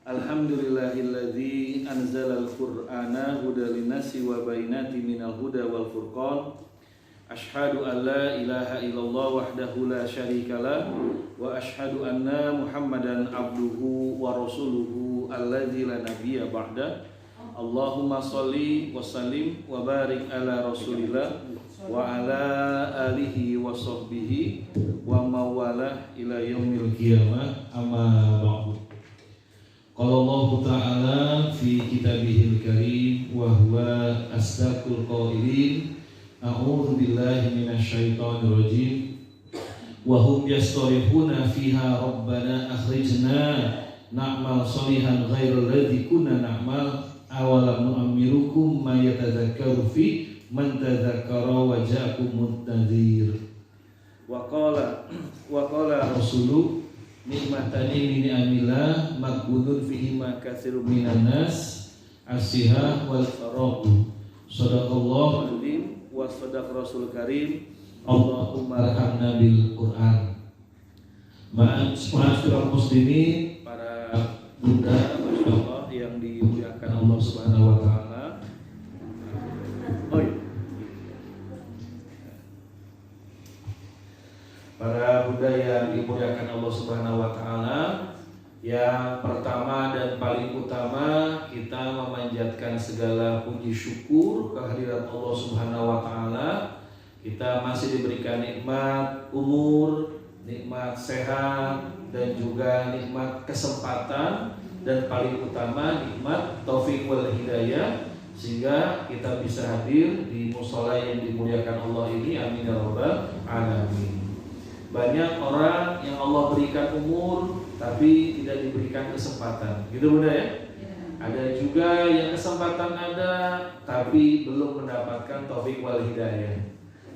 Alhamdulillahilladzi anzalal qur'ana hudal linnasi wa bayyinatin minal huda wal furqan. Asyhadu an la ilaha illallah wahdahu la syarikalah wa asyhadu anna Muhammadan abduhu wa rasuluhu alladzi la nabiyya ba'da. Allahumma sholli wa sallim wa barik ala Rasulillah wa ala alihi wa sahbihi wa mawalah ila yaumil qiyamah, amma ba'du. Qala Allah Ta'ala fi kitabihil karim wa huwa asdaqul qailin. A'udzu billahi minasyaitonir rajim. Wa hum yastarihuna fiha rabbana akhrijna na'mal shalihan ghairal ladzi kunna na'mal awalam nu'ammirukum ma yatadzakkaru fi man tadzakkara wa ja'akumut nadhir. Wa qala rasulu nikmatani min amillah maghbunun fihi ma katsirun minan nas as-sihah wal faraq. Shadaqallahu azim wa shadaq rasul karim. Allahumma arhamna bil Qur'an. Ma'asyiral muslimin, para bunda masyaallah yang dimuliakan Allah Subhanahu wa taala. Para bunda yang dimuliakan Allah Subhanahu wa taala, yang pertama dan paling utama kita memanjatkan segala puji syukur kehadirat Allah Subhanahu wa taala. Kita masih diberikan nikmat umur, nikmat sehat, dan juga nikmat kesempatan, dan paling utama nikmat taufik wal hidayah, sehingga kita bisa hadir di mushola yang dimuliakan Allah ini. Amin ya rabbal alamin. Banyak orang yang Allah berikan umur tapi tidak diberikan kesempatan, gitu bunda ya? Ada juga yang kesempatan ada tapi belum mendapatkan taufik wal hidayah,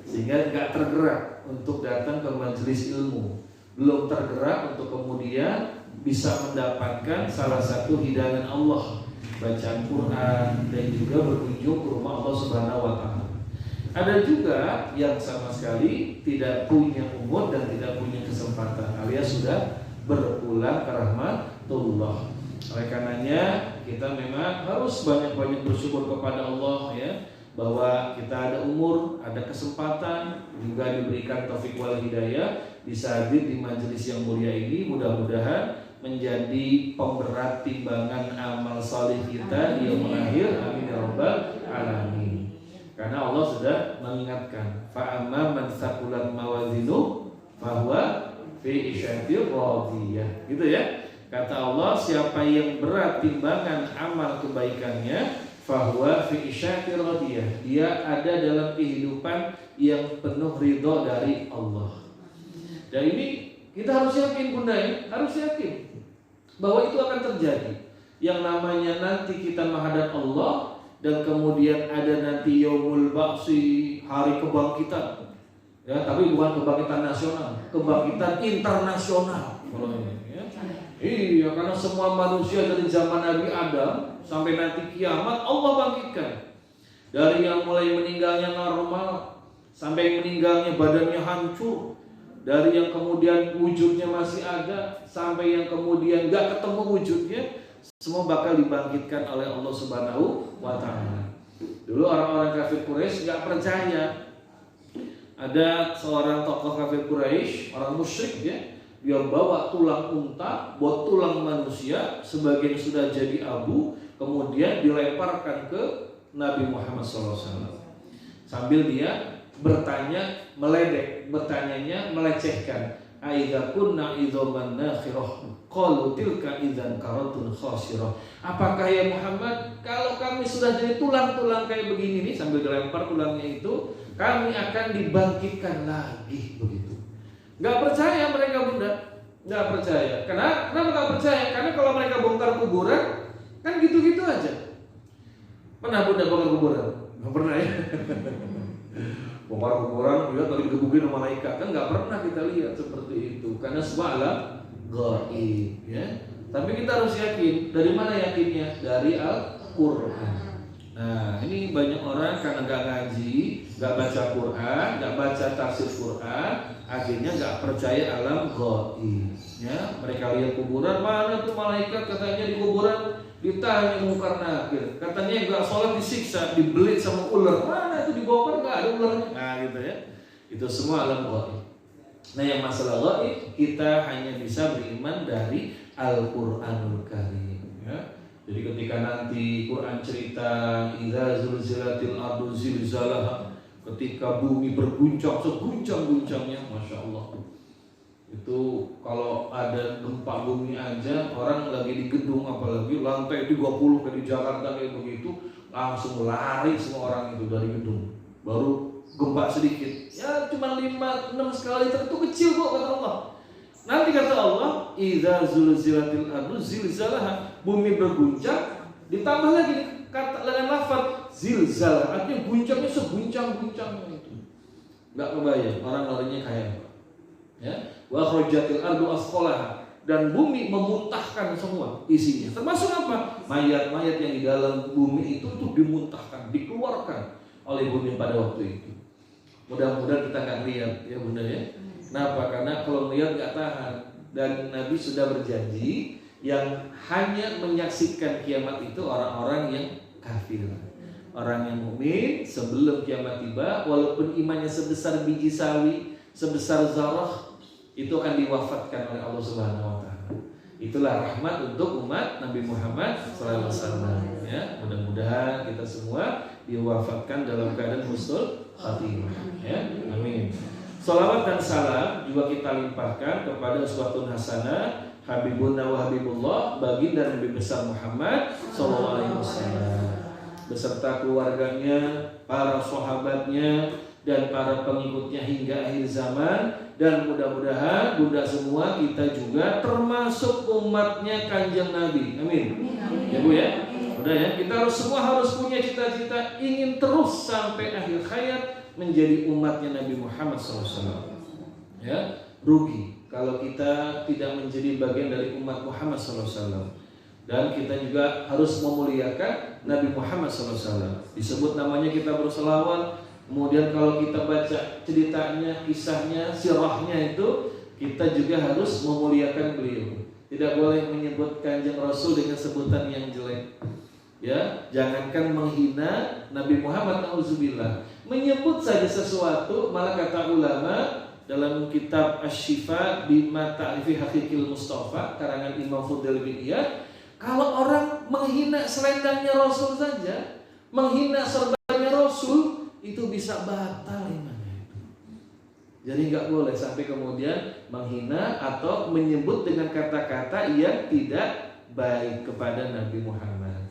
sehingga nggak tergerak untuk datang ke majelis ilmu, belum tergerak untuk kemudian bisa mendapatkan salah satu hidangan Allah, bacaan Quran, dan juga berkunjung ke rumah Allah Subhanahu wa taala. Ada juga yang sama sekali tidak punya umur dan tidak punya kesempatan, alias sudah berpulang ke rahmatullah. Oleh karenanya kita memang harus banyak-banyak bersyukur kepada Allah ya, bahwa kita ada umur, ada kesempatan, juga diberikan taufik wal hidayah, bisa hadir di majelis yang mulia ini. Mudah-mudahan menjadi pemberat timbangan amal saleh kita di yaumul akhir. Amin ya rabbal alamin. Karena Allah sudah mengingatkan, fa amma man thaqulat mawazinu fahuwa fi isyatir radiyah, gitu ya. Kata Allah, siapa yang berat timbangan amal kebaikannya, fahuwa fi isyatir radiyah, dia ada dalam kehidupan yang penuh ridho dari Allah. Dan ini kita harus yakin bunda ya, harus yakin bahwa itu akan terjadi. Yang namanya nanti kita menghadap Allah, dan kemudian ada nanti yaumul ba'si, hari kebangkitan ya, tapi bukan kebangkitan nasional, kebangkitan internasional ya. Iya, karena semua manusia dari zaman Nabi Adam sampai nanti kiamat Allah bangkitkan. Dari yang mulai meninggalnya normal sampai meninggalnya badannya hancur, dari yang kemudian wujudnya masih ada sampai yang kemudian gak ketemu wujudnya, semua bakal dibangkitkan oleh Allah Subhanahu wa taala. Dulu orang-orang kafir Quraisy enggak percaya. Ada seorang tokoh kafir Quraisy, orang musyrik ya, dia bawa tulang unta, buat tulang manusia, sebagian sudah jadi abu, kemudian dilemparkan ke Nabi Muhammad SAW. Sambil dia bertanya, meledek, bertanyanya melecehkan. Aidza kunna idzaman nakhirah qalu tilka idzan karatun khasirah. Apakah ya Muhammad, kalau kami sudah jadi tulang-tulang kayak begini nih, sambil dilempar tulangnya itu, kami akan dibangkitkan lagi begitu. Enggak percaya mereka bunda, enggak percaya. Kenapa enggak percaya? Karena kalau mereka bongkar kuburan kan gitu-gitu aja. Pernah bunda bongkar kuburan? Enggak pernah ya. Bongkar kuburan lihat tadi digebukin sama malaikat, kan nggak pernah kita lihat seperti itu, karena sebuah gaib ya. Tapi kita harus yakin. Dari mana yakinnya? Dari Al-Quran. Nah, ini banyak orang karena nggak ngaji, nggak baca Quran, nggak baca tafsir Quran, akhirnya nggak percaya alam gaib. Ya, mereka lihat kuburan, mana tuh malaikat katanya di kuburan ditanya Munkar Nakir, katanya nggak sholat disiksa, dibelit sama ular, mana itu dibongkar nggak ada ularnya. Nah, gitu ya. Itu semua alam gaib. Nah, yang masalah gaib kita hanya bisa beriman dari Al-Qur'anul Karim. Ya. Jadi ketika nanti Quran cerita idza zulzilatil ardu zilzalaha, ketika bumi berguncang seguncang-guncangnya, masya Allah. Itu kalau ada gempa bumi aja, orang lagi di gedung apalagi lantai 30 kayak di Jakarta kayak begitu, langsung lari semua orang itu dari gedung. Baru gempa sedikit, ya cuma 5-6 skala Richter, itu kecil kok kata Allah. Nanti kata Allah, idza zulzilatil ardu zilzalaha, bumi berguncang, ditambah lagi kata dengan lafaz zilzalah, artinya guncangnya seguncang-guncangnya itu. Enggak kebayang orang larinya kayak apa. Ya, wa akhrajatil ardu asqalaha, dan bumi memuntahkan semua isinya. Termasuk apa? Mayat-mayat yang di dalam bumi itu dimuntahkan, dikeluarkan oleh bumi pada waktu itu. Mudah-mudahan kita nggak lihat ya Bunda ya. Kenapa? Karena kalau melihat nggak tahan. Dan Nabi sudah berjanji yang hanya menyaksikan kiamat itu orang-orang yang kafir. Orang yang mukmin sebelum kiamat tiba, walaupun imannya sebesar biji sawi, sebesar zarah, itu akan diwafatkan oleh Allah Subhanahu wa taala. Itulah rahmat untuk umat Nabi Muhammad SAW. Ya, mudah-mudahan kita semua diwafatkan dalam keadaan husnul khatimah. Ya, amin. Salawat dan salam juga kita limpahkan kepada uswatun hasanah Habibuna wa Habibullah, baginda Nabi besar Muhammad SAW, beserta keluarganya, para sahabatnya, dan para pengikutnya hingga akhir zaman. Dan mudah-mudahan Bunda semua kita juga termasuk umatnya Kanjeng Nabi. Amin. Ya Bu ya. Udah ya, kita semua harus punya cita-cita ingin terus sampai akhir hayat menjadi umatnya Nabi Muhammad SAW. Ya, rugi kalau kita tidak menjadi bagian dari umat Muhammad SAW. Dan kita juga harus memuliakan Nabi Muhammad SAW. Disebut namanya kita berselawat. Kemudian kalau kita baca ceritanya, kisahnya, sirahnya itu, kita juga harus memuliakan beliau. Tidak boleh menyebut Kanjeng Rasul dengan sebutan yang jelek. Ya, jangankan menghina Nabi Muhammad, na'udzubillah. Menyebut saja sesuatu, malah kata ulama dalam kitab Asy-Syifa bima ta'rifi haqiqil Mustafa karangan Imam Fudail bin Iyad, kalau orang menghina selendangnya Rasul saja, menghina serbannya Rasul, itu bisa batal imannya. Jadi nggak boleh sampai kemudian menghina atau menyebut dengan kata-kata yang tidak baik kepada Nabi Muhammad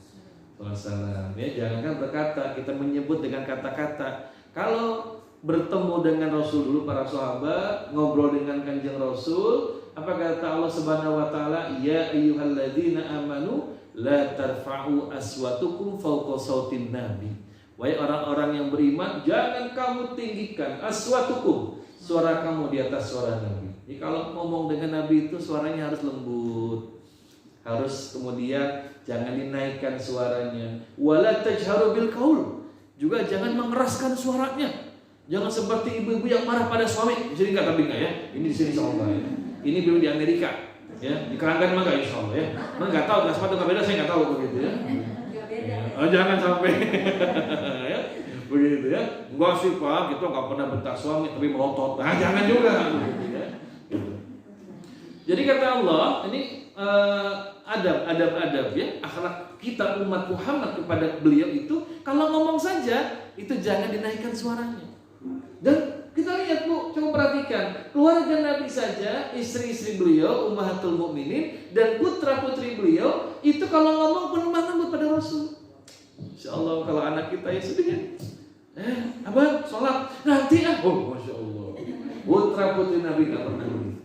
SAW. Ya, jangankan berkata, kita menyebut dengan kata-kata. Kalau bertemu dengan Rasul dulu, para sahabat ngobrol dengan Kanjeng Rasul, apa kata Allah Subhanahu wa taala? Ya ayyuhalladzina amanu la tarfa'u aswatukum fawqa sautin nabi. Wahai orang-orang yang beriman, jangan kamu tinggikan aswatukum, suara kamu di atas suara Nabi. Jadi kalau ngomong dengan Nabi itu suaranya harus lembut. Harus kemudian jangan dinaikkan suaranya. Wala tajharu bil qaul. Juga jangan mengeraskan suaranya. Jangan seperti ibu-ibu yang marah pada suami. Di sini enggak, tapi enggak ya. Ini di sini insyaallah ya. Ini belum di Amerika. Ya, di Keranggan mah enggak insyaallah ya. Mana enggak tahu, sepatu enggak beda, saya enggak tahu begitu ya. Enggak beda. Oh, jangan sampai ya. Begitu ya. Enggak sih Pak, kita enggak pernah bentak suami tapi melotot. Nah, jangan juga gitu ya. Gitu. Jadi kata Allah, ini adab ya, akhlak kita umat Muhammad kepada beliau itu, kalau ngomong saja itu jangan dinaikkan suaranya. Dan kita lihat Bu, coba perhatikan keluarga Nabi saja, istri-istri beliau, ummahatul mukminin dan putra-putri beliau itu kalau ngomong penuh lembut pada Rasul. Insyaallah kalau anak kita ya sedih ya. Abang sholat nanti oh masya Allah. Putra-putri Nabi nggak pernah begitu.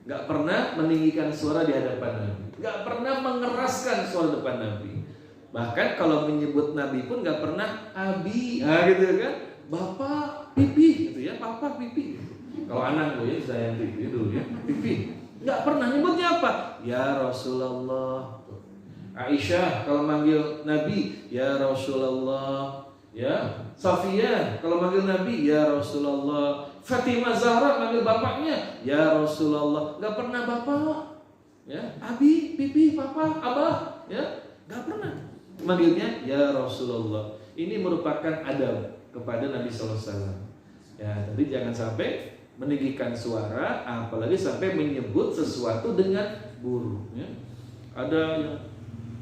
Nggak pernah meninggikan suara di hadapan Nabi, nggak pernah mengeraskan suara depan Nabi. Bahkan kalau menyebut Nabi pun nggak pernah abi, gitu kan, bapak pipi gitu ya, papa pipi. Gitu. Kalau anak gue ya saya pipi dulu ya, pipi. Nggak pernah nyebutnya apa? Ya Rasulullah. Aisyah kalau manggil Nabi, ya Rasulullah. Ya, Safiyah kalau manggil Nabi, ya Rasulullah. Fatimah Zahra manggil bapaknya, ya Rasulullah. Gak pernah bapak, ya, abi, bibi, papa, abah, ya, gak pernah. Manggilnya ya Rasulullah. Ini merupakan adab kepada Nabi SAW. Ya, jadi jangan sampai meninggikan suara, apalagi sampai menyebut sesuatu dengan buruk. Ya. Ada yang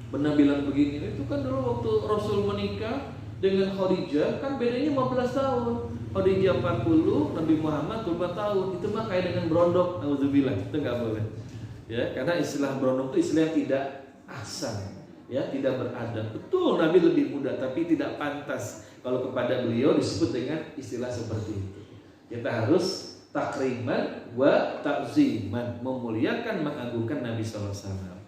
pernah bilang begini, itu kan dulu waktu Rasul menikah dengan Khadijah kan bedanya 15 tahun. Khadijah 40, Nabi Muhammad 24 tahun. Itu mah kayak dengan berondok. Nauzubillah, itu nggak boleh. Ya, karena istilah berondok itu istilah yang tidak ahsan, ya, tidak beradab. Betul Nabi lebih muda, tapi tidak pantas kalau kepada beliau disebut dengan istilah seperti itu. Kita harus takriman wa ta'ziman, memuliakan, mengagungkan Nabi sallallahu alaihi wasallam.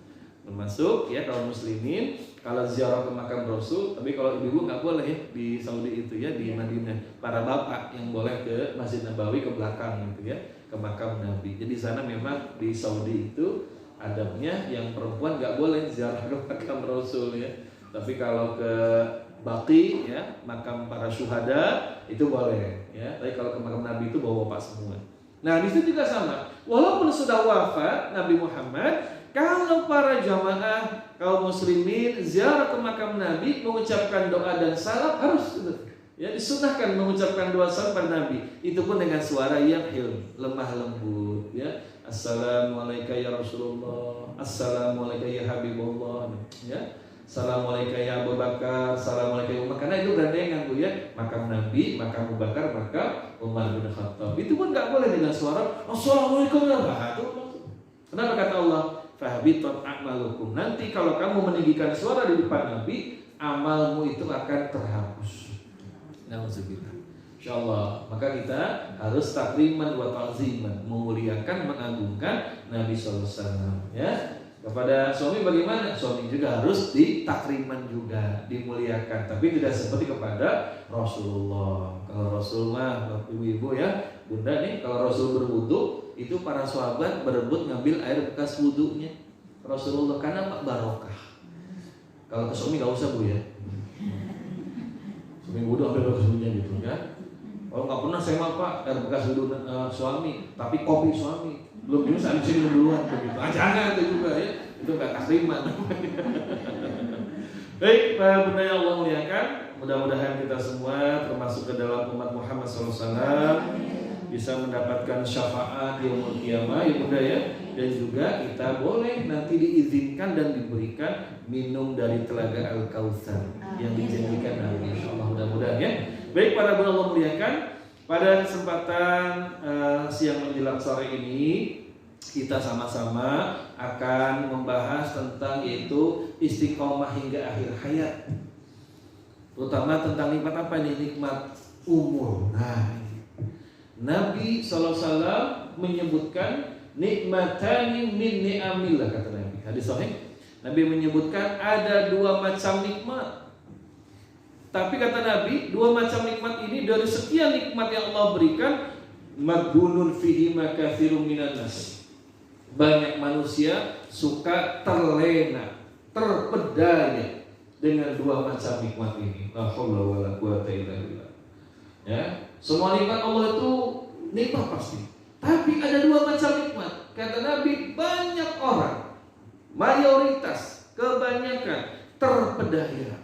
Termasuk ya kaum muslimin kalau ziarah ke makam Rasul, tapi kalau ibu-ibu nggak boleh ya, di Saudi itu ya, di Madinah. Para bapak yang boleh ke Masjid Nabawi ke belakang gitu ya, ke makam Nabi. Jadi sana memang di Saudi itu adabnya yang perempuan nggak boleh ziarah ke makam Rasul ya. Tapi kalau ke Baqi ya, makam para syuhada itu boleh ya. Tapi kalau ke makam Nabi itu bawa bapak semua. Nah, di situ juga sama. Walaupun sudah wafat Nabi Muhammad, kalau para jamaah kaum muslimin ziarah ke makam Nabi mengucapkan doa dan salam harus ya, disunahkan mengucapkan doa salam pada Nabi. Itu pun dengan suara yang lemah lembut ya. Assalamualaikum ya Rasulullah, Assalamualaikum ya Habibullah ya. Assalamualaikum ya Abu Bakar, Assalamualaikum ya Umar. Karena itu gandengan Bu ya, makam Nabi, makam Abu Bakar, makam Umar bin Khattab. Itu pun nggak boleh dengan suara Assalamualaikum ya Rasulullah. Kenapa kata Allah? Fahabitat a'malukum. Nanti kalau kamu meninggikan suara di depan Nabi, amalmu itu akan terhapus. Nauzubillah. Insyaallah. Maka kita harus takriman wa ta'ziman, memuliakan, mengagungkan Nabi sallallahu alaihi wasallam ya. Kepada suami bagaimana? Suami juga harus ditakriman juga, dimuliakan, tapi tidak seperti kepada Rasulullah. Kalau Rasulullah, ibu-ibu ya, bunda nih, kalau Rasul berwudu, itu para sahabat berebut ngambil air bekas wudunya Rasulullah karena Pak barokah. Kalau ke suami nggak usah Bu ya. Suami wudu ambil bekas wudunya gitu kan. Kalau nggak pernah saya mah Pak air bekas wudu suami, tapi kopi suami. Belum bisa sini duluan begitu. Jangan itu juga ya. Itu nggak takriman. Baik, Pak Bunda yang Allah muliakan, mudah-mudahan kita semua termasuk ke dalam umat Muhammad SAW bisa mendapatkan syafaat di yaumul qiyamah ya Bunda ya. Dan juga kita boleh nanti diizinkan dan diberikan minum dari telaga Al-Kautsar yang dijanjikan Nabi. Insyaallah mudah-mudahan ya. Baik para Bunda Allah muliakan, pada kesempatan siang menjelang sore ini kita sama-sama akan membahas tentang yaitu istiqomah hingga akhir hayat. Terutama tentang nikmat apa nih? Nikmat umur. Nah, Nabi SAW menyebutkan nikmatani min ni'amillah, kata Nabi. Hadis sahih. Nabi menyebutkan ada dua macam nikmat. Tapi kata Nabi, dua macam nikmat ini dari sekian nikmat yang Allah berikan, maghbunun fihi makatsirun minan nas. Banyak manusia suka terlena, terpedaya dengan dua macam nikmat ini. La haula wala quwata illa billah. Ya, semua nikmat Allah itu nikmat pasti. Tapi ada dua macam nikmat. Kata Nabi, banyak orang, mayoritas, kebanyakan terpedaya,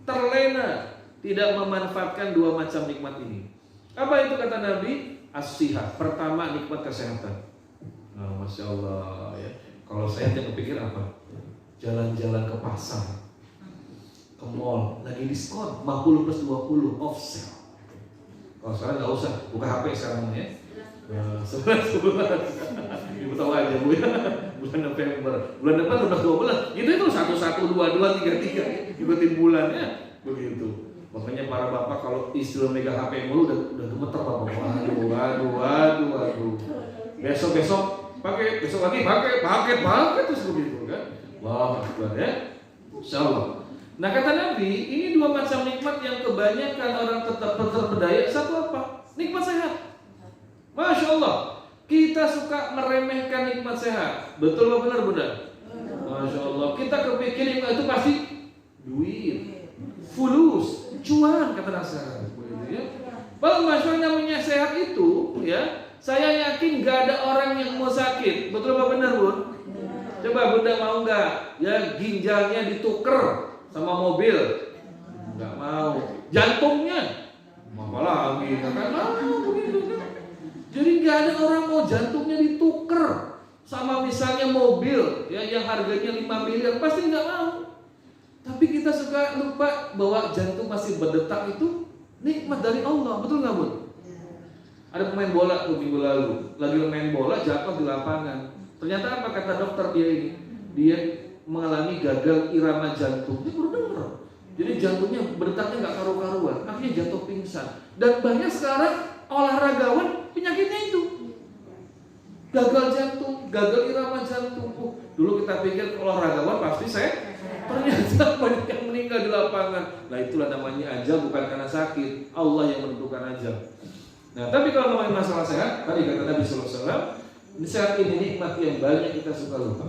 terlena, tidak memanfaatkan dua macam nikmat ini. Apa itu kata Nabi? As-sihat. Pertama, nikmat kesehatan. Nah, Masya Allah ya. Kalau saya yang kepikir apa? Jalan-jalan ke pasar, ke mall, lagi diskon 50 plus 20 off sale. Kalau sekarang nggak usah buka HP sekarang ya. 11 bulan. Ibu tahu aja Bu ya. Bulan November, bulan depan udah 12. Itu 1, 2, 2, 3, 3. Ikutin bulannya begitu. Makanya para bapak kalau istri megang HP mulu udah gemeter bapak. Waduh. Besok pakai, besok lagi pakai terus begitu kan. Wah, ya. Insyaallah. Nah kata Nabi, ini dua macam nikmat yang kebanyakan orang tetap terpedaya. Satu apa? Nikmat sehat. Masya Allah, kita suka meremehkan nikmat sehat. Betul atau benar Bunda? Masya Allah, kita kepikir itu pasti duit, fulus, cuan kata nasehat. Ya. Kalau maksudnya namanya sehat itu, ya, saya yakin gak ada orang yang mau sakit. Betul apa benar, Bun? Coba Bunda mau nggak? Ya ginjalnya dituker sama mobil, nggak mau. Jantungnya, apa lagi? Nggak mau begitu kan? Jadi nggak ada orang mau jantungnya dituker sama misalnya mobil, ya yang harganya 5 miliar, pasti nggak mau. Tapi kita suka lupa bahwa jantung masih berdetak itu nikmat dari Allah, betul nggak, Bun? Ada pemain bola tuh minggu lalu, lagi main bola jatuh di lapangan. Ternyata apa kata dokter dia ini? Dia mengalami gagal irama jantung. Dia baru dengar. Jadi jantungnya berdetaknya nggak karu-karuan, akhirnya jatuh pingsan. Dan banyak sekarang olahragawan penyakitnya itu. Gagal jantung, gagal irama jantung. Dulu kita pikir olahragawan pasti saya, ternyata banyak yang meninggal di lapangan. Nah itulah namanya ajal, bukan karena sakit. Allah yang menentukan ajal. Nah tapi kalau ngomongin masalah sehat, tadi kata Nabi Sallallahu Alaihi Wasallam, saat ini nikmat yang banyak kita suka lupa,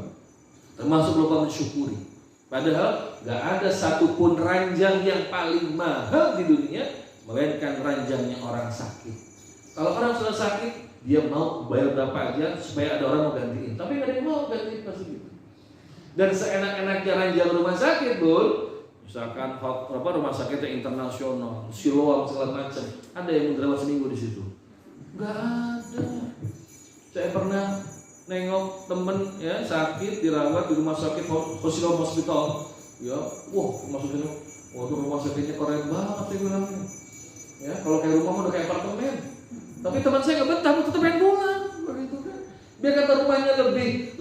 termasuk lupa mensyukuri. Padahal gak ada satupun ranjang yang paling mahal di dunia melainkan ranjangnya orang sakit. Kalau orang sudah sakit, dia mau bayar berapa aja supaya ada orang mau gantiin. Tapi gak ada yang mau gantiin pasti gitu. Dan seenak-enaknya ranjang rumah sakit, Bun, misalkan rumah sakit yang internasional, Siloam segala macam, ada yang merawat seminggu di situ? Gak ada. Saya pernah nengok temen ya sakit dirawat di rumah sakit Siloam Hospital. Ya, masukin, tuh rumah sakitnya keren banget saya bilangnya. Ya, kalau kayak rumah udah kayak apartemen. Tapi teman saya nggak betah, tetap pengen pulang, begitu kan? Biar kata rumahnya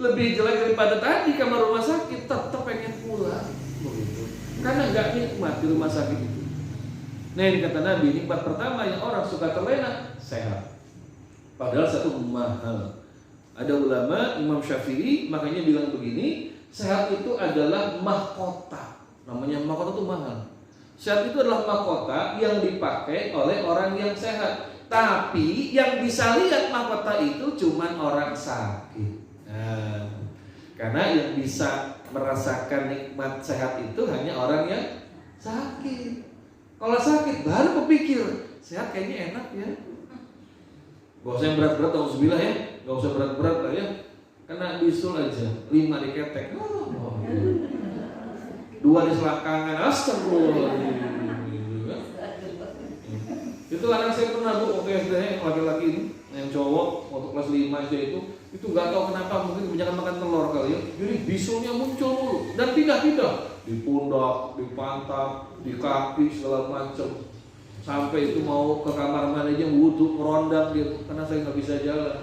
lebih jelek daripada tadi kamar rumah sakit, tetap pengen pulang, begitu. Karena nggak nikmat di rumah sakit itu. Nah ini kata Nabi, nikmat pertama yang orang suka terlena sehat. Padahal satu mahal. Ada ulama Imam Syafi'i makanya bilang begini, sehat itu adalah mahkota. Namanya mahkota itu mahal. Sehat itu adalah mahkota yang dipakai oleh orang yang sehat. Tapi yang bisa lihat mahkota itu cuman orang sakit. Nah, karena yang bisa merasakan nikmat sehat itu hanya orang yang sakit. Kalau sakit baru kepikir, sehat kayaknya enak ya. Gak usah yang berat-berat, auzubillah ya. Gak usah berat-berat lah ya. Kena bisul aja, 5 diketek. 2 di selangkangan, astagfirullah. Itu anak saya pernah Bu, waktu SD yang laki-laki ini, yang cowok, waktu kelas 5 SD itu gak tahu kenapa, mungkin kebanyakan makan telur kali ya. Jadi bisulnya muncul mulu dan pindah-pindah di pundak, di pantat, di kaki segala macam. Sampai itu mau ke kamar mandi aja wudhu merondang gitu, karena saya nggak bisa jalan.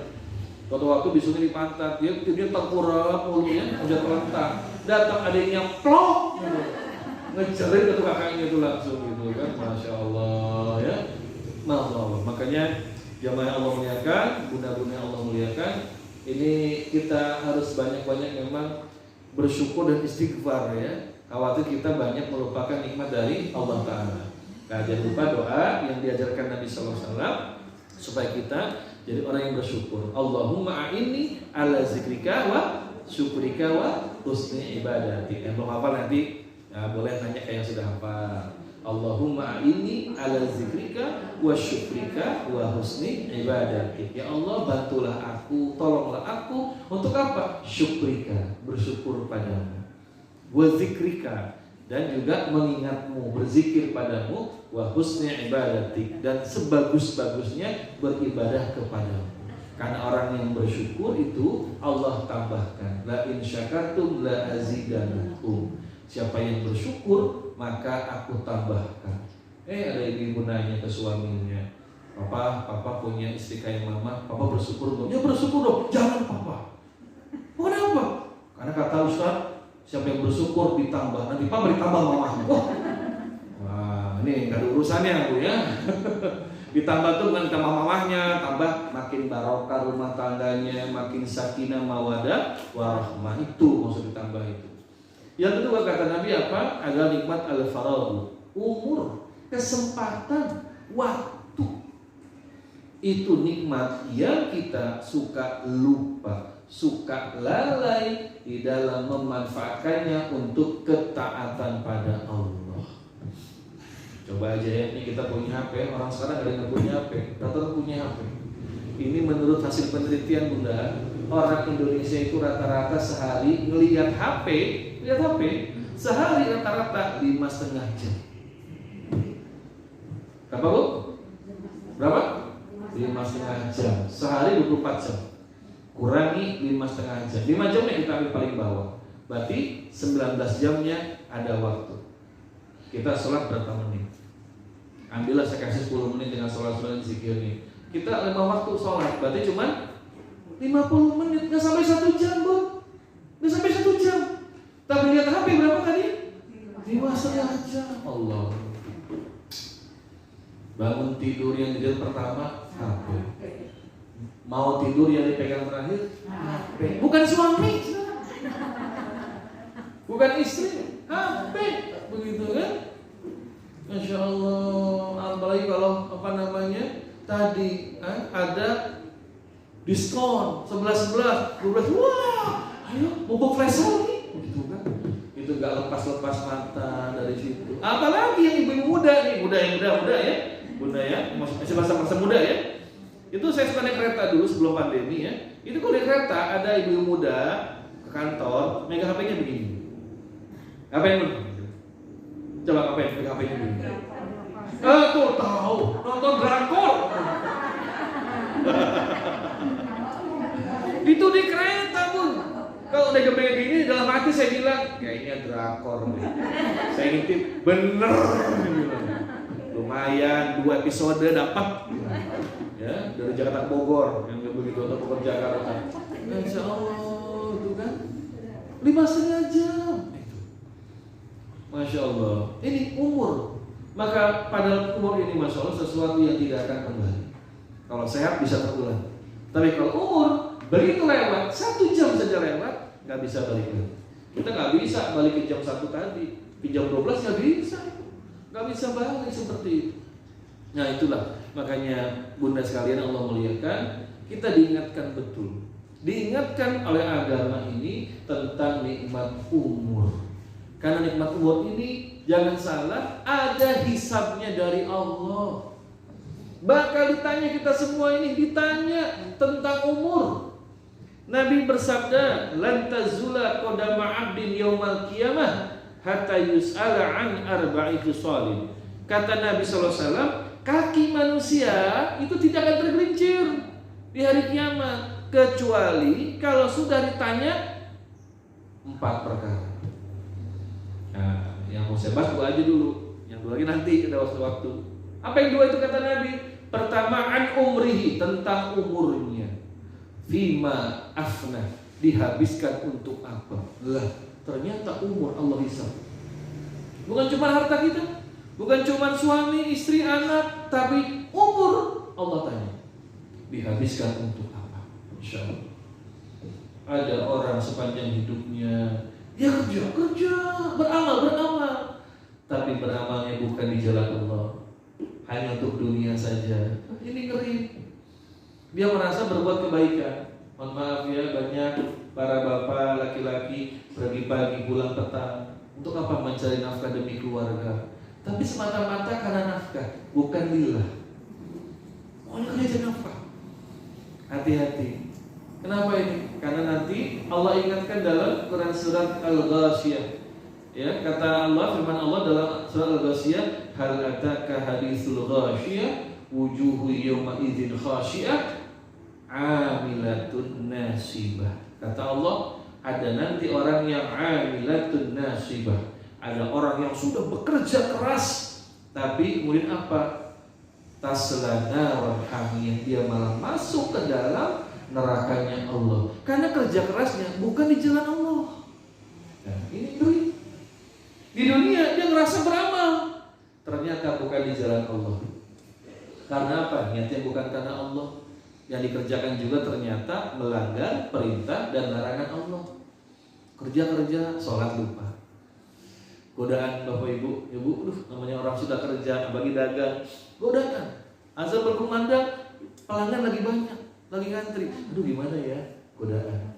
Suatu waktu bisulnya di pantat, dia tengkurap mulutnya udah terlentak. Datang adiknya plok, gitu. Ngejerit ke kakaknya itu langsung gitu kan, masya Allah ya. Masya Allah. Makanya jamaah Allah muliakan, bunda-bunda Allah muliakan, ini kita harus banyak-banyak memang bersyukur dan istighfar ya. Khawatir kita banyak melupakan nikmat dari Allah Ta'ala. Nah, jangan lupa doa yang diajarkan Nabi Sallallahu Alaihi Wasallam supaya kita jadi orang yang bersyukur. Allahumma a'inni ala zikrika wa syukrika wa husni ibadati. Yang belum hafal nanti ya, boleh nanya kayak yang sudah hafal. Allahumma a'inni ala zikrika wa syukrika wa husni ibadati. Ya Allah, bantulah aku, tolonglah aku untuk apa? Syukrika, bersyukur padamu. Wa zikrika, dan juga mengingatmu, berzikir padamu, wa husni ibadatik, dan sebagus-bagusnya beribadah kepadamu. Karena orang yang bersyukur itu Allah tambahkan, la in syakartum la azidanakum. Siapa yang bersyukur maka aku tambahkan. Ada ibu nanya ke suaminya, Papa punya istri kayak mama, Papa bersyukur dong. Ya bersyukur dong, jangan Papa. Kenapa? Karena kata Ustaz, siapa yang bersyukur ditambah, nanti Pak ditambah mamahnya. Wah, ini nggak ada urusannya Bu ya. Ditambah tuh bukan tambah mamahnya, tambah makin barokah rumah tangganya, makin sakinah mawadah warahmah, itu maksud ditambah itu. Yang kedua kata Nabi apa? Adalah nikmat al-faradu, umur, kesempatan, waktu. Itu nikmat yang kita suka lupa. suka lalai di dalam memanfaatkannya untuk ketaatan pada Allah. Coba aja ya, ini kita punya HP, orang sekarang ada yang punya HP, rata-rata punya HP. Ini menurut hasil penelitian Bunda, orang Indonesia itu rata-rata sehari ngelihat HP, sehari rata-rata 5,5 jam. Berapa Bu? Berapa? 5,5 jam. Sehari 24 jam. Kurangi 5,5 jam. 5 jamnya kita ambil paling bawah. Berarti 19 jamnya ada waktu. Kita sholat berapa menit? Ambillah saya kasih 10 menit dengan sholat-sholat zikir ini. Kita 5 waktu sholat, berarti cuma 50 menit, nggak sampai 1 jam Bu. Nggak sampai 1 jam. Tapi lihat HP berapa tadi? 5,5 jam. Allah. Bangun tidur yang dilihat pertama HP. Mau tidur yang dipegang terakhir HP. Bukan suami, bukan istri, HP. Begitu kan? Masya Allah. Apalagi kalau tadi ada diskon 11, 12. Wah, ayo mumpung flash lagi. Begitu kan? Itu gak lepas mata dari situ. Apalagi yang ibu muda nih, muda ya. Bunda ya, masih masa muda ya. Itu saya suka naik kereta dulu sebelum pandemi ya. Itu kalau naik kereta ada ibu muda ke kantor, megang HP-nya begini. Ngapain Bu? Coba ngapain megang HP-nya begini? Tuh tahu, nonton drakor. Itu di kereta Bun. Kalau udah kayak gini dalam hati saya bilang, kayaknya drakor nih. Saya ngintip bener. Lumayan 2 episode dapat ya dari Jakarta ke Bogor yang begitu atau Bogor Jakarta. Insya Allah itu kan 5,5 jam itu. Masya Allah. Ini umur. Maka pada umur ini Masya Allah sesuatu yang tidak akan kembali. Kalau sehat bisa terulang. Tapi kalau umur begitu lewat 1 jam saja lewat nggak bisa balik lagi. Kita nggak bisa balik ke jam 1 tadi, di jam 12 nggak bisa. Gak bisa balik seperti itu. Nah itulah makanya Bunda sekalian Allah muliakan, kita diingatkan betul, diingatkan oleh agama ini tentang nikmat umur. Karena nikmat umur ini jangan salah, ada hisabnya dari Allah. Bakal ditanya kita semua ini, ditanya tentang umur. Nabi bersabda, lan tazula qadama 'abdin yaumal qiyamah hatta yus'ala an arba'i khisalin. Kata Nabi SAW, kaki manusia itu tidak akan tergelincir di hari kiamat kecuali kalau sudah ditanya 4 perkara. Nah, yang mau saya bahas 2 aja dulu, yang 2 lagi nanti ada waktu-waktu. Apa yang 2 itu kata Nabi? Pertama, an umrihi, tentang umurnya. Fima afna, dihabiskan untuk apa? Lah, ternyata umur Allah hisab. Bukan cuma harta kita, bukan cuma suami, istri, anak, tapi umur Allah tanya. Dihabiskan untuk apa? Insya Allah. Ada orang sepanjang hidupnya dia kerja, beramal, tapi beramalnya bukan di jalan Allah, hanya untuk dunia saja. Ini ngeri. Dia merasa berbuat kebaikan. Mohon maaf ya, banyak para bapak laki-laki pergi pagi pulang petang. Untuk apa? Mencari nafkah demi keluarga. Tapi semata-mata karena nafkah, bukan lillah. Oleh kerja nafkah. Hati-hati. Kenapa ini? Karena nanti Allah ingatkan dalam Quran surat Al-Ghasyiyah. Ya, kata Allah, firman Allah dalam surat Al-Ghasyiyah, hal ataka haditsul ghasyiyah wujuhu yawma idzin khasyiah amilatun nasibah. Kata Allah, ada nanti orang yang amilatun nasibah. Ada orang yang sudah bekerja keras, tapi kemudian apa? Taslana hamiyah, dia malah masuk ke dalam nerakanya Allah. Karena kerja kerasnya bukan di jalan Allah. Nah, ini ngeri. Di dunia dia ngerasa beramal, ternyata bukan di jalan Allah. Karena apa? Niatnya bukan karena Allah. Yang dikerjakan juga ternyata melanggar perintah dan larangan Allah. Kerja, sholat lupa. Godaan Bapak Ibu, namanya orang sudah kerja, bagi dagang, godaan. Azan berkumandang, pelanggan lagi banyak, lagi ngantri. Aduh gimana ya? Godaan.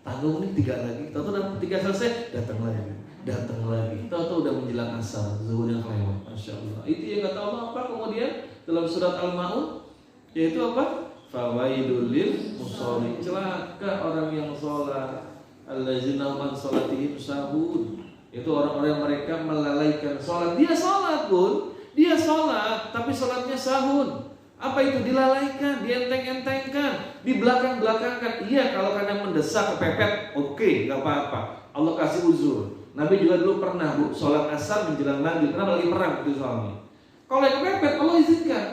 tanggung nih 3 lagi. Tahu-tahu dalam 3 selesai, datang lagi. Tahu-tahu udah menjelang asar, zuhur yang kelewat. Masya Allah. Itu yang kata Allah apa kemudian dalam surat Al-Maun, yaitu apa? Fawailul lil musholin, celaka orang yang sholat, allazina hum an sholatihim sahun. Itu orang-orang yang mereka melalaikan sholat. Dia sholat pun, dia sholat, tapi sholatnya sahun. Apa itu? Dilalaikan, dienteng-entengkan, dibelakang-belakangkan. Iya, kalau kadang mendesak, kepepet, oke, nggak apa-apa. Allah kasih uzur. Nabi juga dulu pernah sholat asar menjelang maghrib, karena lagi perang itu soalnya. Kalau yang kepepet, Allah izinkan.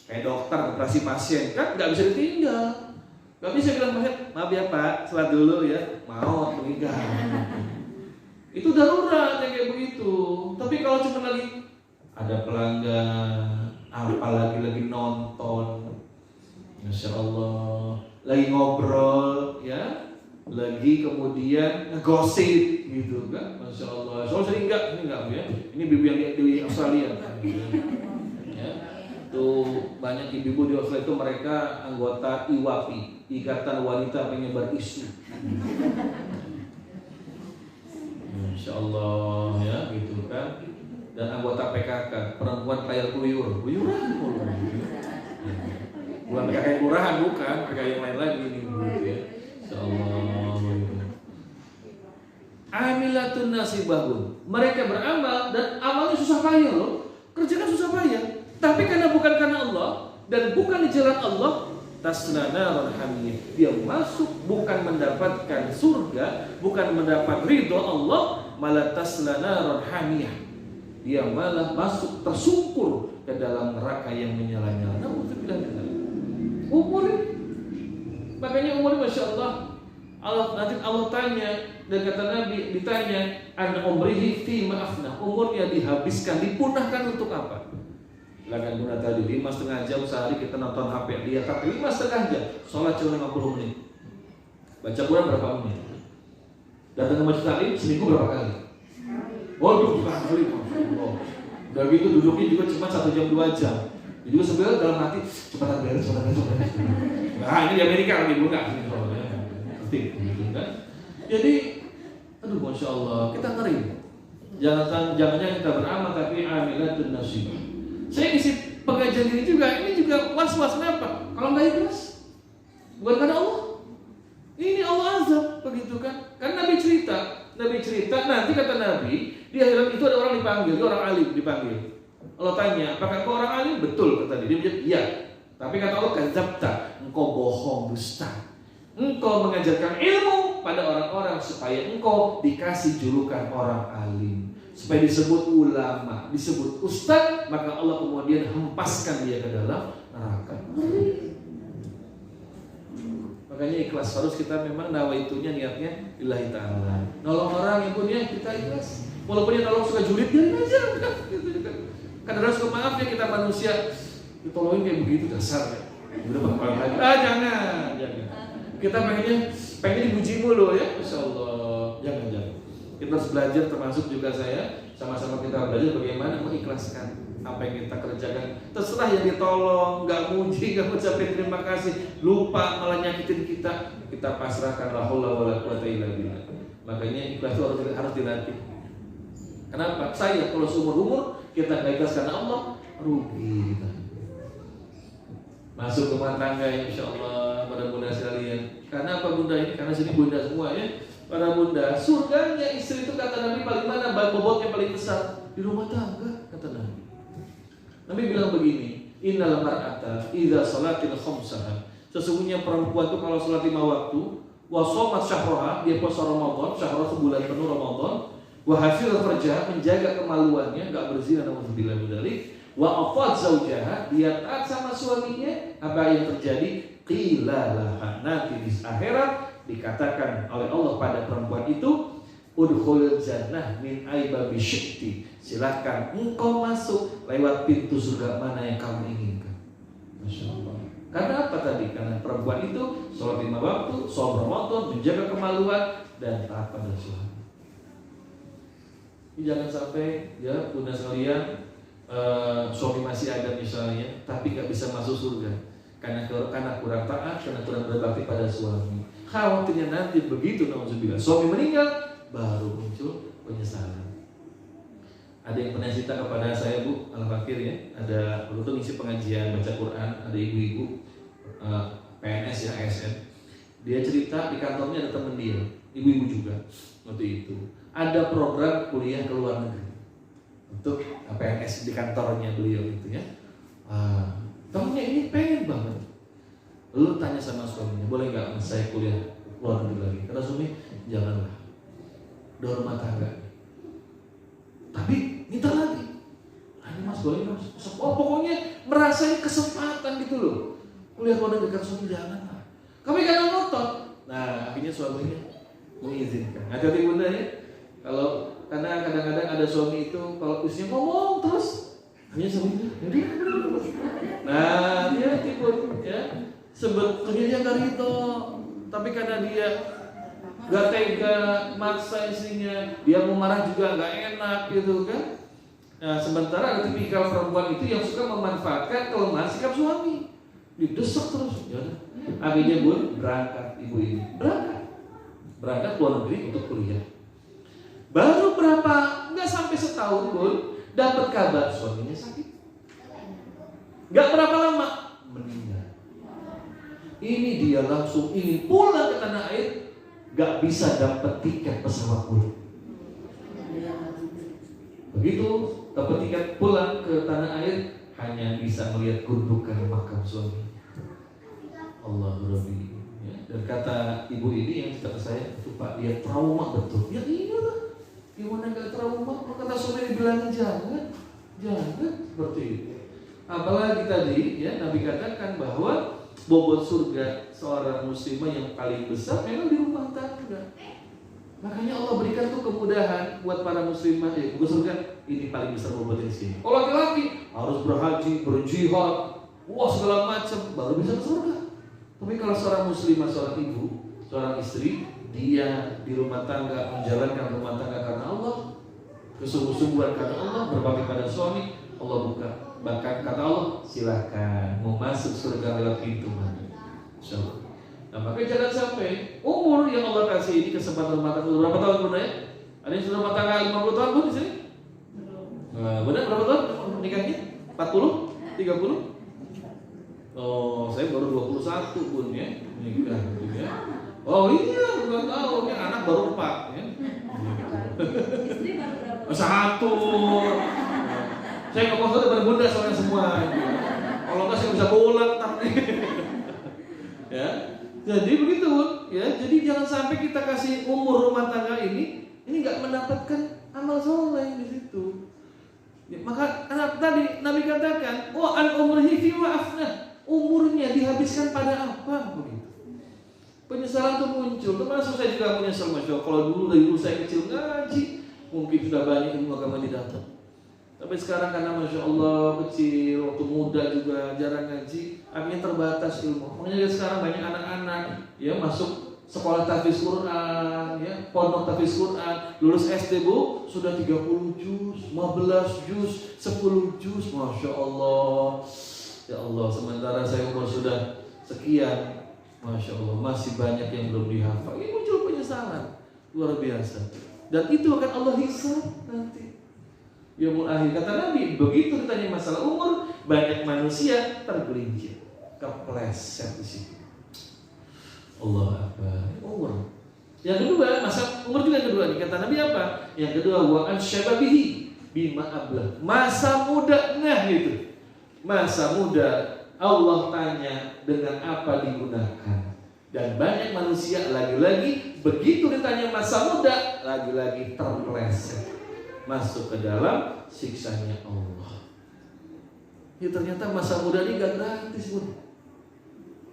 Kayak dokter operasi pasien kan nggak bisa ditinggal, nggak bisa bilang pasien, maaf ya Pak, sholat dulu ya, mau meninggal. Itu darurat yang kayak begitu. Tapi kalau cuma lagi ada pelanggan, apalagi lagi nonton, Masya Allah, lagi ngobrol ya, lagi kemudian ngegosip gitu kan, Masya Allah. Soalnya sering enggak ya, ini bibi yang di Australia ya. Tuh banyak ibu-ibu di Australia itu mereka anggota IWAPI, Ikatan Wanita Penyebar Isu. Masya Allah ya gitu kan. Dan anggota PKK, perempuan layar keluyuran mulu. Bukan PKK yang murahan, bukan PKK yang lain lagi ini gitu ya. Masya Allah gitu. Amilatun nasibahun, mereka beramal dan amalnya susah payah loh. Kerjakan susah payah, tapi karena bukan karena Allah dan bukan di jalan Allah, taslana hamiyah, dia masuk bukan mendapatkan surga, bukan mendapat ridho Allah, malah taslana hamiyah, dia malah masuk tersungkur ke dalam neraka yang menyala-nyala. Namun umur, makanya umur, Masya Allah, nanti Allah tanya, dan kata Nabi ditanya, an umrihi fi ma'afna, umurnya dihabiskan, dipunahkan untuk apa? Lagan guna tadi 5,5 jam sehari kita nonton HP, lihat HP 5,5 jam, sholat cuma 50 menit, baca Quran berapa menit, datang ke masjid taklim seminggu berapa kali? Waduh, berapa kali? Udah gitu duduknya juga cuma 1 jam 2 jam. Jadi juga sebenarnya dalam hati cepat beres. Nah ini di Amerika lagi bukan? Ngerti, gitu kan? Jadi, aduh, Masya Allah, kita ngeri. Jangan kita beramal tapi amilatun nasibah. Saya isi pengajian ini juga was-was. Kenapa? Kalau nggak ikhlas, bukan karena Allah. Ini Allah azab, begitu kan? Karena Nabi cerita, nanti kata Nabi, di akhirat itu ada orang dipanggil, orang alim dipanggil. Allah tanya, apakah kau orang alim? Betul, kata dia. Dia menjawab, iya. Tapi kata Allah, kadzabta, engkau bohong, dusta. Engkau mengajarkan ilmu pada orang-orang supaya engkau dikasih julukan orang alim, supaya disebut ulama, disebut ustaz, maka Allah kemudian hempaskan dia ke dalam neraka. Makanya ikhlas, harus kita memang nawaitunya, niatnya lillahi ta'ala. Nolong orang yang punya kita ikhlas. Walaupun yang nolong suka julid, biarin aja gitu kan. Kadang-kadang suka maaf ya, kita manusia ditolongin kayak begitu, dasar ya. Udah bakalan lagi. Jangan. Kita pengen dipuji mulu ya, Masya Allah. Jangan. Kita harus belajar, termasuk juga saya, sama-sama kita belajar bagaimana mengikhlaskan apa yang kita kerjakan. Terserah yang ditolong, nggak muji, nggak mengucapkan terima kasih, lupa malah nyakitin kita pasrahkan, la haula wala quwata illa billah. Makanya ikhlas itu harus dilatih. Kenapa? Saya kalau seumur kita nggak ikhlas karena Allah, rugi kita. Masuk rumah tangga, insya Allah, pada bunda sekalian. Karena apa bunda ini? Karena sini bunda semua ya. Para bunda, surganya istri itu kata Nabi paling mana? Bobotnya paling besar di rumah tangga, kata Nabi. Nabi bilang begini, innal mar'ata idza salatil khamsaha, sesungguhnya perempuan itu kalau salat 5 waktu, wa shamat syahraha, dia puasa Ramadan, syahra sebulan penuh Ramadan, wa hafil farjaha, menjaga kemaluannya, enggak berzina namun bila dzalik, wa afad zaujaha, dia taat sama suaminya, apa yang terjadi? Qila laha, nanti di akhirat dikatakan oleh Allah pada perempuan itu, udkhulul jannah min aibabi syi'ti, silakan engkau masuk lewat pintu surga mana yang kamu inginkan. Masya Allah. Karena apa tadi? Karena perempuan itu sholat 5 waktu, sholat Ramadan, menjaga kemaluan dan taat pada suami. Jangan sampai ya bunda sekalian, suami masih ada misalnya, tapi nggak bisa masuk surga karena kurang taat, karena kurang berbakti pada suami. Khawatirnya nanti begitu nauzubillah suami meninggal baru muncul penyesalan. Ada yang pernah cerita kepada saya, Bu Al-Fakir ya, ada waktu itu ngisi pengajian baca Quran, ada ibu-ibu PNS ya, ASN. Dia cerita di kantornya ada teman dia, ibu-ibu juga waktu itu. Ada program kuliah ke luar negeri untuk PNS di kantornya beliau gitu ya. Temennya ini pengen banget. Lalu tanya sama suaminya, boleh nggak saya kuliah ke luar negeri lagi? Kata suami, janganlah, udah rumah tangga. Tapi minta lagi. Ini mas boleh mas. Pokoknya merasa kesempatan gitu loh. Kuliah luar negeri, kata suami janganlah. Kami kadang ngotot. Nah akhirnya suaminya mengizinkan. Hati-hati bunda ya. Kalau karena kadang-kadang ada suami itu kalau istrinya ngomong terus, hanya suaminya. Nah dia tipu ya. Sebetulnya dia nggak ridho, tapi karena dia gak tega maksa istrinya, dia mau marah juga gak enak gitu kan. Nah sementara ada tipikal perempuan itu yang suka memanfaatkan kelemahan sikap suami, didesak terus. Yaudah. Akhirnya Bun berangkat, ibu ini berangkat ke luar negeri untuk kuliah. Baru nggak sampai setahun Bun dapat kabar suaminya sakit. Gak berapa lama meninggal. Ini dia langsung ingin pulang ke tanah air. Gak bisa dapat tiket pesawat pulang. Begitu dapat tiket pulang ke tanah air, hanya bisa melihat gundukan makam suami. Allah Rabbi ya. Dan kata ibu ini yang cerita saya, itu Pak, dia trauma betul. Ya iyalah, gimana gak trauma? Kata suami dibilang jangan seperti itu. Apalagi tadi ya Nabi katakan bahwa bobot surga seorang muslimah yang paling besar memang di rumah tangga. Makanya Allah berikan tuh kemudahan buat para muslimah bukan surga ini paling besar bobotnya di sini. Kalau laki-laki harus berhaji, berjihad, wah segala macam baru bisa ke surga. Tapi kalau seorang muslimah, seorang ibu, seorang istri, dia di rumah tangga menjalankan rumah tangga karena Allah, kesungguh-sungguhan karena Allah, berbakti pada suami, Allah buka. Bahkan kata Allah, silakan mau masuk surga lewat pintu mana. Insyaallah. Nah makanya jangan sampai umur yang Allah kasih ini kesempatan rumah tangga berapa tahun Bunda ya? Ada yang sudah rumah tangga 50 tahun Bun di sini? Bunda berapa tahun nikahnya? 40? 30? Oh saya baru 21 Bun ya nikah gitu ya. Oh iya 2 tahun ya, anak baru 4 ya. Istri baru berapa? 1. Saya nggak mau depan Bunda soalnya semua. Kalau nggak saya bisa pulang tapi. Ya, jadi begitu Bun. Ya, jadi jangan sampai kita kasih umur rumah tangga ini nggak mendapatkan amal soleh di situ. Ya, maka tadi Nabi katakan, an umrihi fi wa'afna, umurnya dihabiskan pada apa begitu. Penyesalan itu muncul. Termasuk saya juga menyesal, masya Allah. Kalau dulu saya kecil ngaji, mungkin sudah banyak ilmu agama didapat. Tapi sekarang karena masya Allah kecil, waktu muda juga jarang ngaji, akhirnya terbatas ilmu. Makanya sekarang banyak anak-anak ya masuk sekolah tahfiz Quran, ya pondok tahfiz Quran, lulus SD Bu sudah 30 juz, 15 juz, 10 juz, masya Allah. Ya Allah, sementara saya umur sudah sekian, masya Allah masih banyak yang belum dihafal. Ini muncul penyesalan luar biasa. Dan itu akan Allah hisab nanti. Yaumul akhir, kata Nabi, begitu ditanya masalah umur, banyak manusia tergelincir, kepleset di situ. Allah Akbar. Umur. Yang kedua, masa umur juga yang kedua nih. Kata Nabi apa? Yang kedua, wa an syababihi bima ablah. Masa mudanya gitu. Masa muda Allah tanya dengan apa digunakan. Dan banyak manusia lagi-lagi begitu ditanya masa muda, lagi-lagi terpleset masuk ke dalam siksanya Allah. Ya ternyata masa muda ini gak gratis Bun.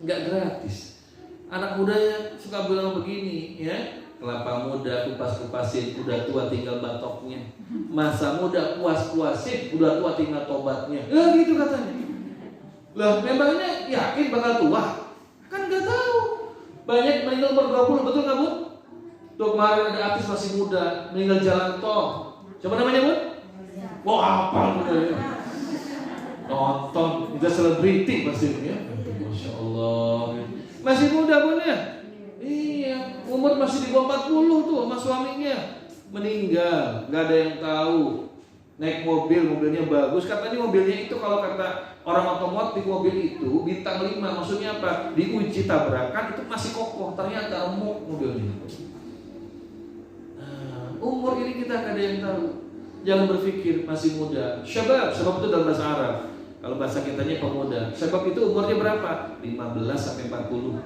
Gak gratis. Anak mudanya suka bilang begini ya, kelapa muda kupas-kupasin, udah tua tinggal batoknya. Masa muda puas-puasin, udah tua tinggal tobatnya. Gitu katanya. Lah memangnya yakin bakal tua? Kan gak tahu. Banyak meninggal umur 20, betul gak Bun? Tuh kemarin ada artis masih muda meninggal jalan tol. Coba namanya Bun? Wah apa Bun? Nonton, udah selebriti pasti ya. Masya Allah. Masih muda Bun ya? Iya, umur masih di bawah 40 tuh sama suaminya meninggal, nggak ada yang tahu. Naik mobil, mobilnya bagus. Katanya mobilnya itu kalau kata orang otomotif, mobil itu bintang 5. Maksudnya apa? Diuji tabrakan itu masih kokoh. Ternyata remuk mobilnya. Nah, umur ini kita nggak ada yang tahu. Jangan berpikir masih muda. Syabab itu dalam bahasa Arab. Kalau bahasa kitanya pemuda. Syabab itu umurnya berapa? 15 sampai 40.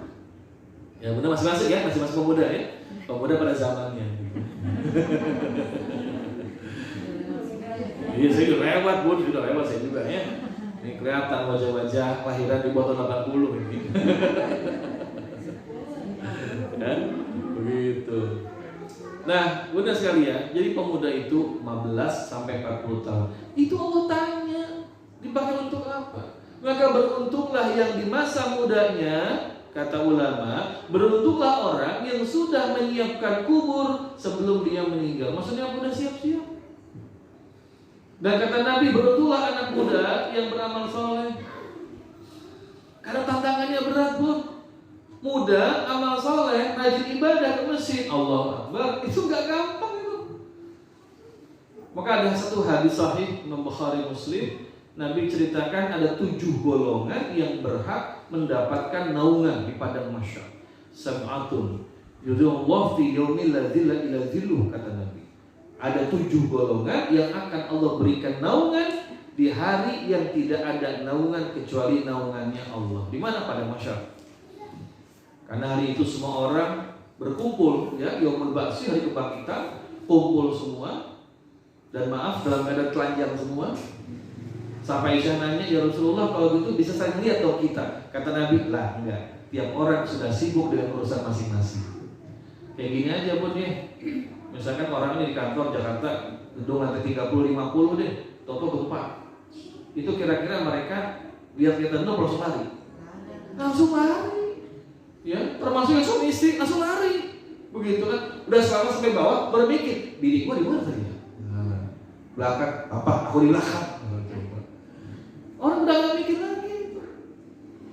Ya benar, masih masuk ya, masih masuk pemuda ya. Pemuda pada zamannya. Iya, saya juga lewat, Bun, sudah lewat saya juga ya. Ini kelihatan wajah-wajah kelahiran di bawah tahun 80 ini. Dan begitu. Nah, bunda sekalian, jadi pemuda itu 15 sampai 40 tahun. Itu Allah tanya, dipakai untuk apa? Maka beruntunglah yang di masa mudanya, kata ulama, beruntunglah orang yang sudah menyiapkan kubur sebelum dia meninggal. Maksudnya udah siap-siap. Dan kata Nabi, beruntunglah anak muda yang beramal soleh. Karena tantangannya berat, Bun. Muda, amal soleh, rajin ibadah ke masjid, Allah Akbar, itu gak gampang itu. Maka ada satu hadis sahih Imam Bukhari Muslim, Nabi ceritakan ada 7 golongan yang berhak mendapatkan naungan di padang mahsyar. Sab'atun yudhullah fi yaumil la dzilla illa dzilluh, kata Nabi. Ada 7 golongan yang akan Allah berikan naungan di hari yang tidak ada naungan kecuali naungannya Allah. Di mana padang mahsyar? Karena hari itu semua orang berkumpul, ya, yaumul ba'si, hari kebangkitan, kumpul semua. Dan maaf, dalam keadaan telanjang semua. Sampai Aisyah nanya, ya Rasulullah, kalau gitu bisa saya lihat dong kita? Kata Nabi, lah enggak. Tiap orang sudah sibuk dengan urusan masing-masing. Kayak gini aja, Bun, ya. Misalkan orang ini di kantor Jakarta, gedung lantai 30-50 deh, toto gempa. Itu kira-kira mereka lihat-lihat dulu langsung lari. Langsung lari. Ya, termasuk yang suami istri langsung lari. Begitu kan. Udah selama sampai bawah berpikir, bini gua di mana tadi ya? Belakang, apa? Aku di belakang. Orang udah gak mikir lagi.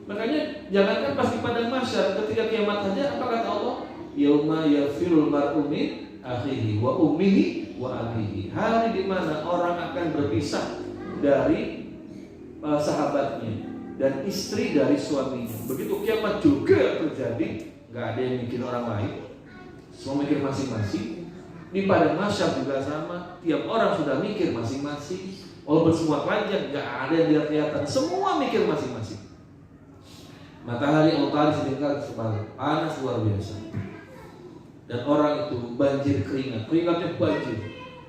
Makanya jangankan pas di padang mahsyar, ketika kiamat aja apa kata Allah? Yauma yafirul mar'u min akhihi wa ummihi wa abihi. Hari di mana orang akan berpisah dari sahabatnya dan istri dari suaminya. Begitu kiamat juga terjadi, nggak ada yang mikir orang lain, semua mikir masing-masing. Di padang mahsyar juga sama, tiap orang sudah mikir masing-masing. Walaupun semua telanjang, nggak ada yang lihat-lihatan, semua mikir masing-masing. Matahari Allah sedangkan sebalik, panas luar biasa. Dan orang itu banjir keringat, keringatnya banjir.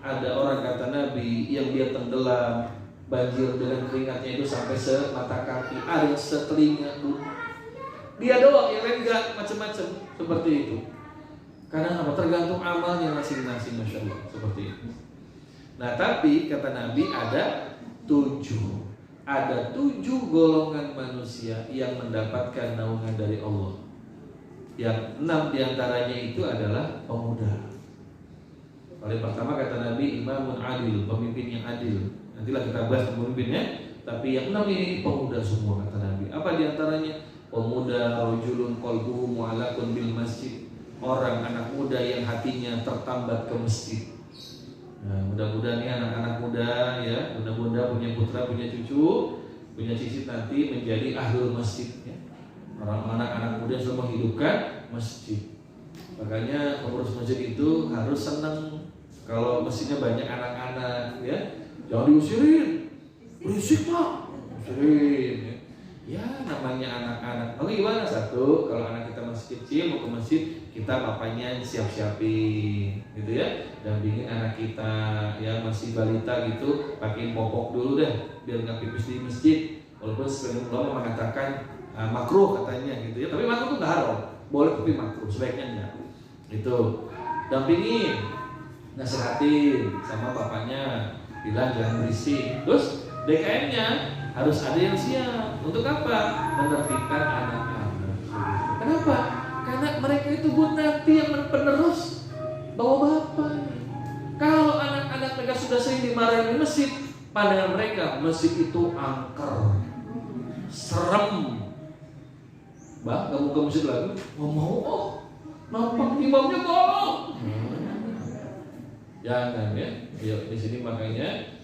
Ada orang kata Nabi yang dia tenggelam, banjir dengan keringatnya itu sampai semata kaki, ada yang setelinga dulu. Dia doang, yang lain enggak, macam-macam seperti itu. Karena apa? Tergantung amalnya masing-masing, masya Allah, seperti itu. Nah, tapi kata Nabi ada 7. Ada 7 golongan manusia yang mendapatkan naungan dari Allah. Yang 6 diantaranya itu adalah pemuda. Paling pertama kata Nabi, imamun adil, pemimpin yang adil. Nantilah kita bahas pemimpinnya. Tapi yang 6 ini pemuda semua kata Nabi. Apa diantaranya? Pemuda rajulun qalbuhu mu'allaqun bil masjid. Orang anak muda yang hatinya tertambat ke masjid. Nah, mudah-mudahan nih anak-anak muda ya, mudah-mudahan punya putra, punya cucu, punya cicit nanti menjadi ahlul masjid ya. Orang anak-anak muda semua menghidupkan masjid. Makanya pengurus masjid itu harus senang kalau masjidnya banyak anak-anak ya. Jangan diusirin, berisik Pak, usirin ya. Ya namanya anak-anak. Oke, gimana? Satu, kalau anak kita masih kecil mau ke masjid, kita papanya siap-siapin gitu ya, dampingin anak kita ya, masih balita gitu, pakai popok dulu deh biar nggak pipis di masjid. Walaupun sebagian ulama mengatakan makruh katanya gitu ya, tapi makruh itu nggak haram, boleh tapi makruh, sebaiknya enggak. Itu dampingin, nasihatin sama bapaknya, bilang jangan berisik. Terus DKM-nya harus ada yang siap. Untuk apa? Menertibkan anak-anak. Kenapa? Karena mereka itu nanti yang penerus bawa bapak. Kalau anak-anak mereka sudah sering dimarahin di masjid, pandangan mereka masjid itu angker, serem. Bah, gak mau ke masjid lagi? Mau? Oh, nampak imamnya bolong. Jangan ya. Yuk, di sini makanya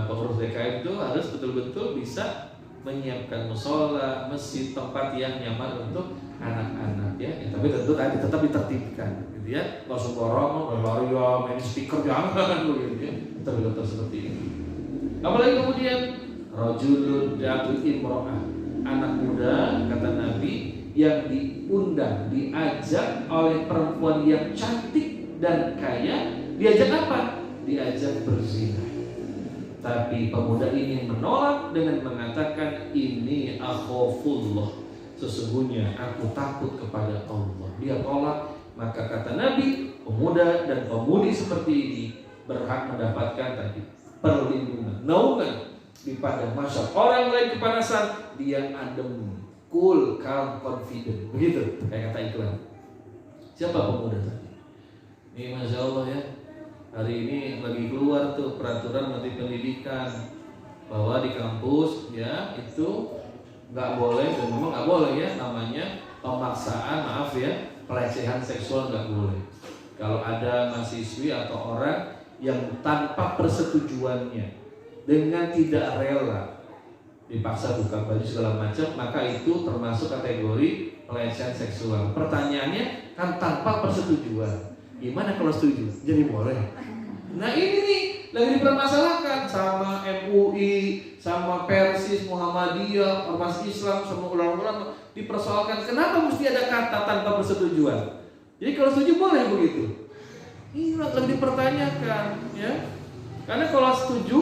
pengurus DKM itu harus betul-betul bisa menyiapkan musola, masjid, tempat yang nyaman untuk anak-anak ya. Tapi tentu tadi tetap ditertibkan, gitu ya. Nggak sembarang, lari ya, main speaker jangan begitu ya. Tetap seperti ini. Apalagi kemudian rajulun da'atu imro'ah, anak muda kata Nabi yang diundang, diajak oleh perempuan yang cantik dan kaya, diajak apa? Diajak berzina. Tapi pemuda ini menolak dengan mengatakan, ini akhafullah, sesungguhnya aku takut kepada Allah. Dia tolak. Maka kata Nabi, pemuda dan pemudi seperti ini berhak mendapatkan tadi perlindungan, naungan di padang mahsyar. Orang lain kepanasan, dia adem, cool, calm, confident. Begitu kayak kata iklan. Siapa pemuda tadi? Ini Masya Allah ya. Hari ini lagi keluar tuh peraturan Menteri Pendidikan bahwa di kampus ya itu nggak boleh, dan memang nggak boleh ya, namanya pemaksaan, maaf ya, pelecehan seksual nggak boleh. Kalau ada mahasiswi atau orang yang tanpa persetujuannya, dengan tidak rela dipaksa buka baju segala macam, maka itu termasuk kategori pelecehan seksual. Pertanyaannya kan tanpa persetujuan. Gimana kalau setuju? Jadi boleh. Nah ini nih lagi dipermasalahkan sama MUI, sama Persis, Muhammadiyah, Ormas Islam, sama ulama-ulama dipersoalkan. Kenapa mesti ada kata tanpa persetujuan? Jadi kalau setuju boleh begitu. Ini lagi dipertanyakan, ya. Karena kalau setuju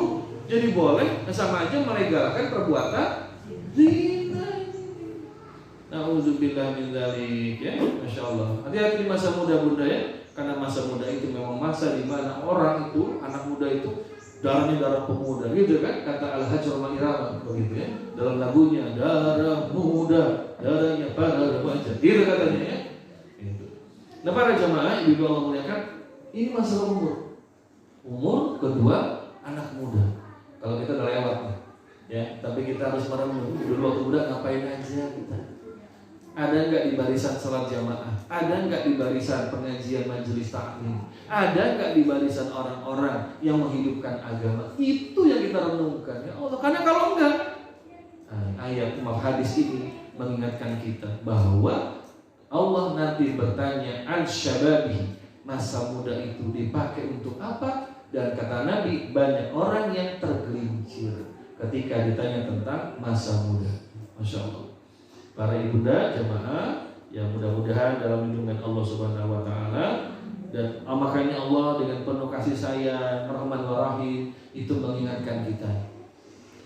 jadi boleh, sama aja melegalkan perbuatan zina. Nauzubillah min dzalik, ya. Masya Allah. Hati-hati di masa muda bunda ya. Karena masa muda itu memang masa di mana orang itu, anak muda itu darahnya darah pemuda, gitu kan? Kata Al-Hajj Al-Irama begitu ya. Dalam lagunya, darah muda, darahnya para remaja. Gitu katanya ya. Gitu. Nah para jamaah, ibu Allah muliakan, ini masalah umur. Umur kedua anak muda. Kalau kita udah lewat nih, ya. Tapi kita harus merenung. Dulu waktu muda ngapain aja kita? Ada nggak di barisan salat jamaah? Ada nggak di barisan pengajian majelis taklim? Ada nggak di barisan orang-orang yang menghidupkan agama? Itu yang kita renungkan ya Allah. Karena kalau enggak, ayat hadis ini mengingatkan kita bahwa Allah nanti bertanya an syababi, masa muda itu dipakai untuk apa? Dan kata Nabi, banyak orang yang tergelincir ketika ditanya tentang masa muda. Masya Allah. Para ibunda jamaah yang mudah-mudahan dalam lindungan Allah Subhanahu wa taala, dan makanya Allah dengan penuh kasih sayang, Rahman wa Rahim itu mengingatkan kita.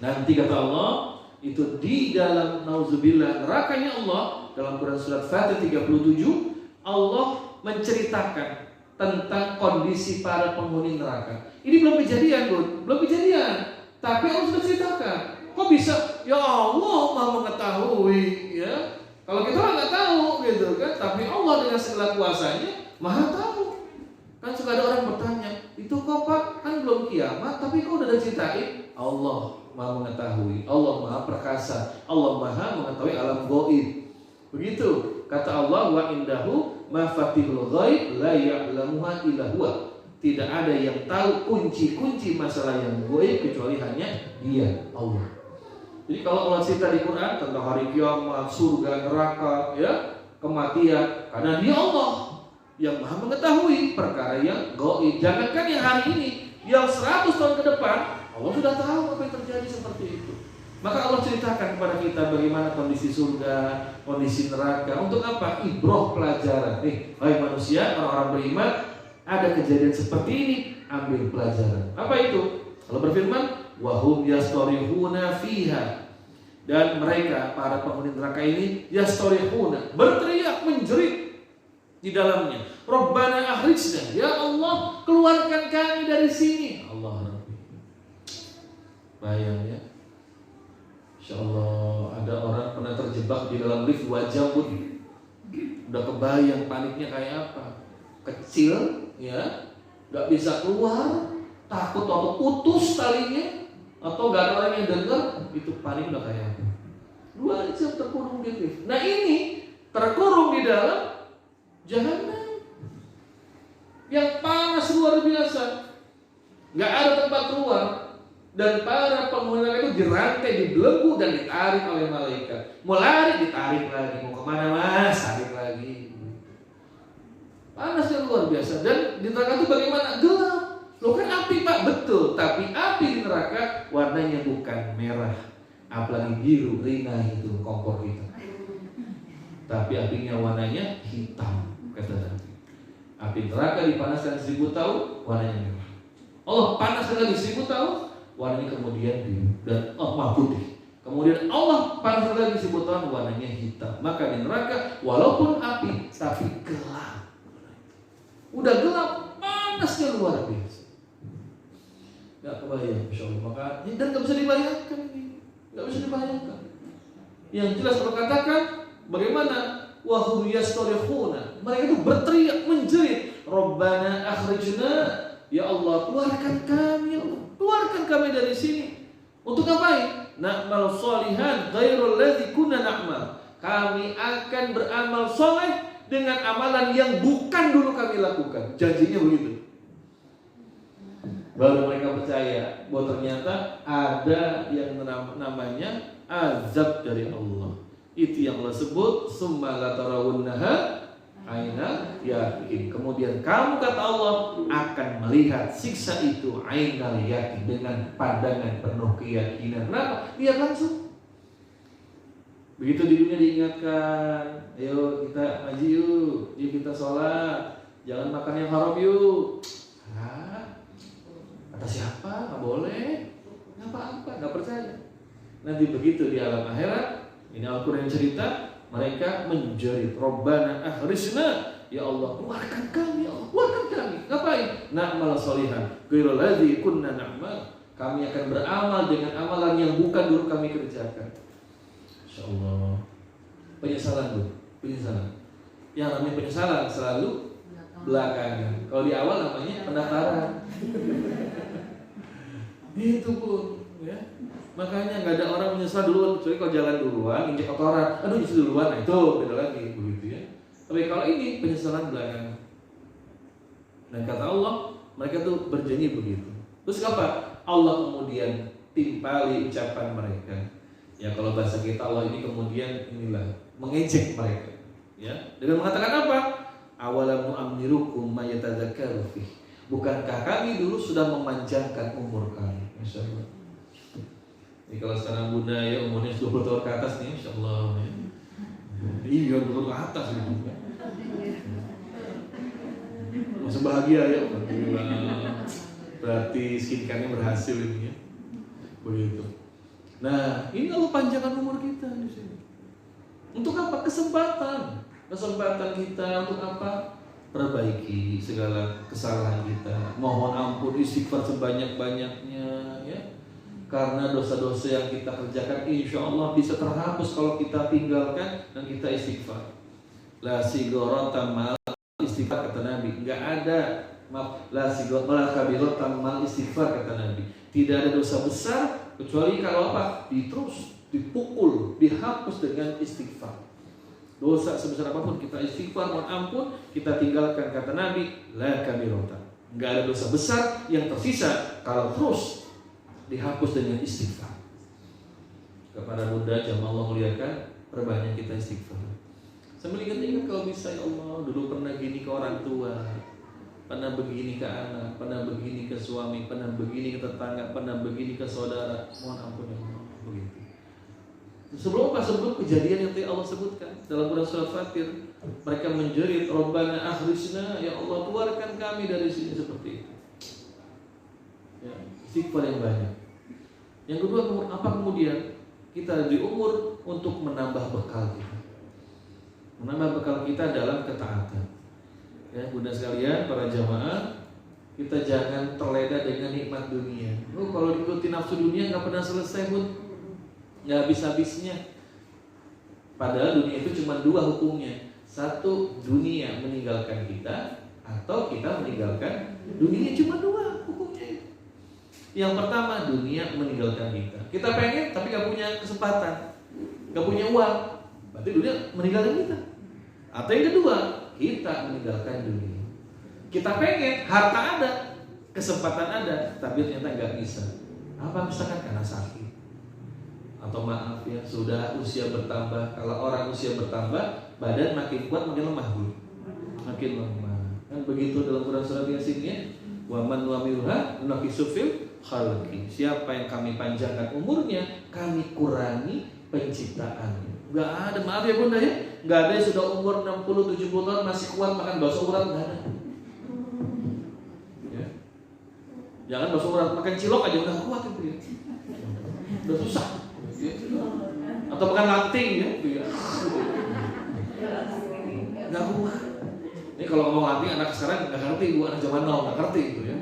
Nanti kata Allah itu di dalam nauzubillah nerakanya Allah, dalam Quran surat Fatir 37 Allah menceritakan tentang kondisi para penghuni neraka. Ini belum kejadian, Bun. Belum kejadian. Tapi Allah sudah ceritakan. Kok bisa? Ya Allah Maha mengetahui, ya. Kalau kita nggak tahu, gitu kan. Tapi Allah dengan segala kuasanya Maha tahu. Kan suka ada orang bertanya, itu kok Pak? Kan belum kiamat, tapi kok udah diceritain? Allah Maha mengetahui. Allah Maha perkasa. Allah Maha mengetahui alam gaib. Begitu kata Allah, wa indahu mafatihul ghaib la ya'lamuha illa huwa. Tidak ada yang tahu kunci-kunci masalah yang gaib kecuali hanya Dia, Allah. Jadi kalau Allah cerita di Quran tentang hari kiamat, surga, neraka, ya, kematian, karena Dia Allah yang Maha mengetahui perkara yang gaib. Jangankan yang hari ini, yang 100 tahun ke depan, Allah sudah tahu apa yang terjadi seperti itu. Maka Allah ceritakan kepada kita bagaimana kondisi surga, kondisi neraka. Untuk apa? Ibroh, pelajaran. Hai manusia, orang-orang beriman, ada kejadian seperti ini, ambil pelajaran. Apa itu? Allah berfirman, wahum yastorihuna fiha, dan mereka para penghuni neraka ini yastorihuna, berteriak menjerit di dalamnya. Rabbana akhrijna, ya Allah keluarkan kami dari sini. Allah Rabbi. Bayang ya. Insyaallah ada orang pernah terjebak di dalam lift, wajah pun udah kebayang paniknya kayak apa. Kecil ya, nggak bisa keluar, takut atau putus talinya, atau gak ada orang yang dengar, itu paling udah kayak apa? 2 jam terkurung di lift. Nah ini terkurung di dalam Jahanam yang panas luar biasa, nggak ada tempat keluar, dan para penghuni neraka itu dirantai, dibelenggu dan ditarik oleh malaikat. Mau lari ditarik lagi, mau kemana mas? Tarik lagi. Panasnya luar biasa. Dan di neraka itu bagaimana? Gelap. Loh kan api pak, betul. Tapi api di neraka warnanya bukan merah, apalagi biru, rina itu kompor kita. Tapi apinya warnanya hitam, kata Nabi. Api neraka dipanaskan 1000 tahun, warnanya merah. Allah panaskan lagi 1000 tahun, warnanya kemudian biru dan putih. Kemudian Allah panaskan lagi 1000 tahun, warnanya hitam. Maka di neraka walaupun api, tapi gelap. Udah gelap, panasnya luar biasa. Gak kebayang, Insya Allah. Maka dan gak bisa dibayangkan ini, gak bisa dibayangkan. Yang jelas Allah katakan bagaimana wahum yastorikhuna, mereka itu berteriak menjerit, Rabbana akhrijna, ya Allah keluarkan kami, ya Allah keluarkan kami dari sini. Untuk ngapain? Na'mal sholihan ghairul ladzi kunna na'mal. Kami akan beramal soleh dengan amalan yang bukan dulu kami lakukan. Janjinya begitu. Baru mereka percaya bahwa ternyata ada yang namanya azab dari Allah. Itu yang Allah sebut summa la tarawunnaha ainal yaqin. Kemudian kamu kata Allah akan melihat siksa itu ainal yaqin, dengan pandangan penuh keyakinan. Kenapa? Lihat langsung. Begitu di dunia diingatkan, ayo kita ngaji yuk, yuk kita sholat, jangan makan yang haram yuk. Kata siapa? Nggak boleh. Nggak apa-apa, nggak percaya. Nanti begitu di alam akhirat, ini Al-Quran cerita, mereka menjerit, Rabbana akhrijna, ya Allah keluarkan kami, ya Allah keluarkan kami. Ngapain? Na'mal sholihan ghairul ladzi kunna na'mal. Kami akan beramal dengan amalan yang bukan dulu kami kerjakan. Insyaallah. Penyesalan dulu, penyesalan. Yang namanya penyesalan selalu belakangan. Kalau di awal namanya pendaftaran. Itu pun, ya. Makanya nggak ada orang menyesal duluan, kecuali kalau jalan duluan, injek kotoran, aduh justru duluan, nah itu beda lagi, begitu ya. Tapi kalau ini penyesalan belakangan. Dan kata Allah, mereka tuh berjanji begitu. Terus apa? Allah kemudian timpali ucapan mereka. Ya kalau bahasa kita Allah ini kemudian inilah mengejek mereka. Ya, dengan mengatakan apa? Awalamu amnirukum mayatadzakkaru fih. Bukankah kami dulu sudah memanjangkan umur kami? Masyaallah. Ini kalau sekarang bunda ya umurnya 20 tahun ke atas nih, insyaallah ya. Iya 20 tahun ke atas gitu. Masih bahagia ya, alhamdulillah. Berarti skincare-nya berhasil ini ya. Begitu. Nah, ini Allah panjangkan umur kita di sini. Untuk apa? Kesempatan. Kesempatan kita untuk apa? Perbaiki segala kesalahan kita. Mohon ampun, istighfar sebanyak-banyaknya ya. Karena dosa-dosa yang kita kerjakan insya Allah bisa terhapus kalau kita tinggalkan dan kita istighfar. La sigorata mal istighfar kata Nabi. Enggak ada, maaf, la sigorata kabirata mal istighfar kata Nabi. Tidak ada dosa besar kecuali kalau apa? Diterus, dipukul, dihapus dengan istighfar. Dosa sebesar apapun kita istighfar, mohon ampun, kita tinggalkan kata Nabi, la kabirata. Enggak ada dosa besar yang tersisa kalau terus dihapus dengan istighfar. Kepada bunda jamaah Allah muliakan, perbanyak kita istighfar. Sambil ingat-ingat kalau bisa, ya Allah dulu pernah gini ke orang tua, pernah begini ke anak, pernah begini ke suami, pernah begini ke tetangga, pernah begini ke saudara. Mohon ampun ya Allah. Begitu. Sebelum kejadian yang tadi Allah sebutkan dalam Quran surat Fatir, mereka menjerit, Rabbana akhrijna, ya Allah keluarkan kami dari sini, seperti itu. Ya, istighfar yang banyak. Yang kedua, apa kemudian? Kita di umur untuk menambah bekal kita. Menambah bekal kita dalam ketaatan. Ya, bunda sekalian, para jamaah, kita jangan terlena dengan nikmat dunia. Kalau diikuti nafsu dunia nggak pernah selesai pun, nggak habis-habisnya. Padahal dunia itu cuma dua hukumnya. Satu, dunia meninggalkan kita, atau kita meninggalkan dunia. Cuma dua hukumnya itu. Yang pertama, dunia meninggalkan kita. Kita pengen tapi nggak punya kesempatan, nggak punya uang, berarti dunia meninggalkan kita. Atau yang kedua, kita meninggalkan dunia. Kita pengen harta ada, kesempatan ada, tapi ternyata nggak bisa. Apa misalkan karena sakit, atau maaf ya sudah usia bertambah. Kalau orang usia bertambah, badan makin kuat makin lemah bu, makin lemah. Kan begitu dalam Quran surat Yasin ya. Wa man nu'ammirha nunaqisu fil khalqi. Siapa yang kami panjangkan umurnya, kami kurangi penciptaannya. Gak ada, maaf ya bunda ya, gak ada yang sudah umur 60-70 tahun masih kuat makan bakso urat, gak ada ya. Jangan bakso urat, makan cilok aja udah kuat itu ya, udah susah ya. Atau makan lanting ya, gak kuat. Ini kalau ngomong lanting anak sekarang gak ngerti, anak zaman now gak ngerti gitu ya.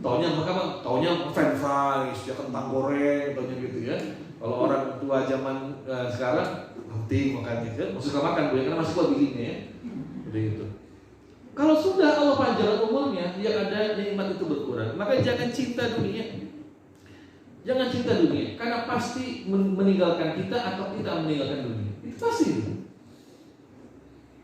Taunya french fries, ya kentang goreng, taunya gitu ya. Kalau orang tua zaman sekarang penting makannya, ya, suka makan bu, karena masih kuat bikinnya ya. Udah gitu. Kalau sudah Allah panjang umurnya, yang ada nikmat itu berkurang. Maka jangan cinta dunia. Jangan cinta dunia, karena pasti meninggalkan kita atau kita meninggalkan dunia. Itu pasti.